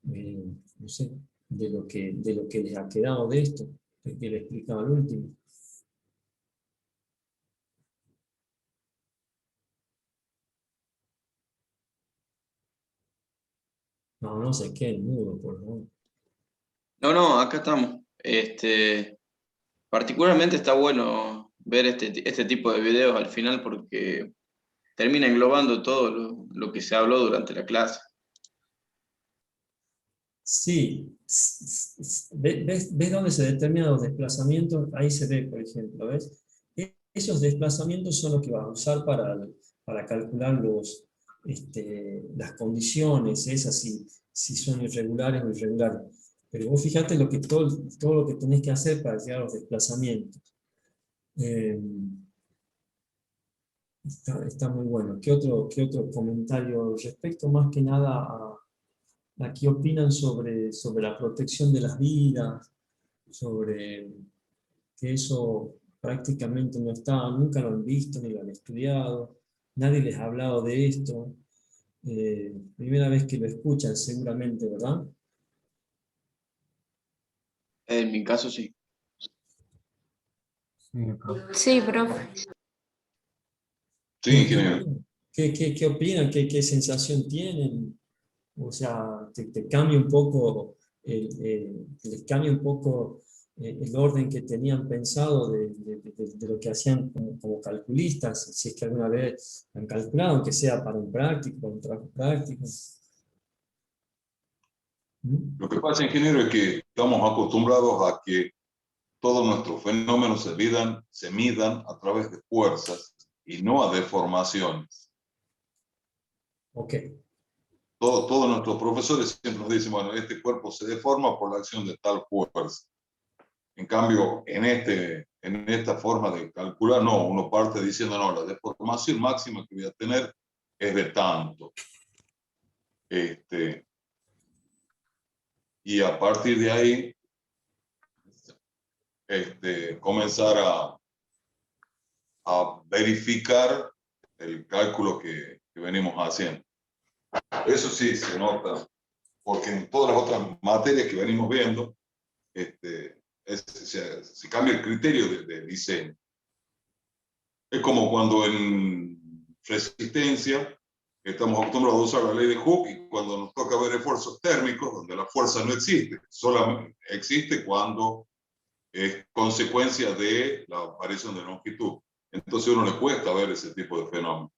no sé, de lo que les ha quedado de esto, de que les explicaba al último. No se queden mudos, por favor. No, acá estamos. Particularmente está bueno ver este tipo de videos al final porque termina englobando todo lo que se habló durante la clase. Sí, ¿ves dónde se determinan los desplazamientos? Ahí se ve, por ejemplo, ¿ves? Esos desplazamientos son los que vas a usar para calcular las condiciones, esas si son irregulares o irregulares. Pero vos fíjate todo lo que tenés que hacer para llegar a los desplazamientos. Está muy bueno. ¿Qué otro comentario respecto más que nada a qué opinan sobre la protección de las vidas, sobre que eso prácticamente no está, nunca lo han visto ni lo han estudiado, nadie les ha hablado de esto, primera vez que lo escuchan seguramente, ¿verdad? En mi caso sí. Sí, profe. Sí, profe. Sí, ingeniero. ¿Qué opinan? ¿Qué sensación tienen? O sea, te cambia un poco, les cambia un poco el orden que tenían pensado de lo que hacían como calculistas, si es que alguna vez han calculado, aunque sea para un práctico, para un trabajo práctico. ¿Mm? Lo que pasa, ingeniero, es que estamos acostumbrados a que todos nuestros fenómenos se midan a través de fuerzas y no a deformaciones. Ok. Todos nuestros profesores siempre nos dicen, bueno, este cuerpo se deforma por la acción de tal fuerza. En cambio, en esta forma de calcular, no, uno parte diciendo, no, la deformación máxima que voy a tener es de tanto. Y a partir de ahí, comenzar a verificar el cálculo que venimos haciendo. Eso sí se nota, porque en todas las otras materias que venimos viendo, se cambia el criterio de diseño. Es como cuando en resistencia estamos acostumbrados a usar la ley de Hooke, y cuando nos toca ver esfuerzos térmicos, donde la fuerza no existe, solamente existe cuando es consecuencia de la variación de longitud. Entonces a uno le cuesta ver ese tipo de fenómenos.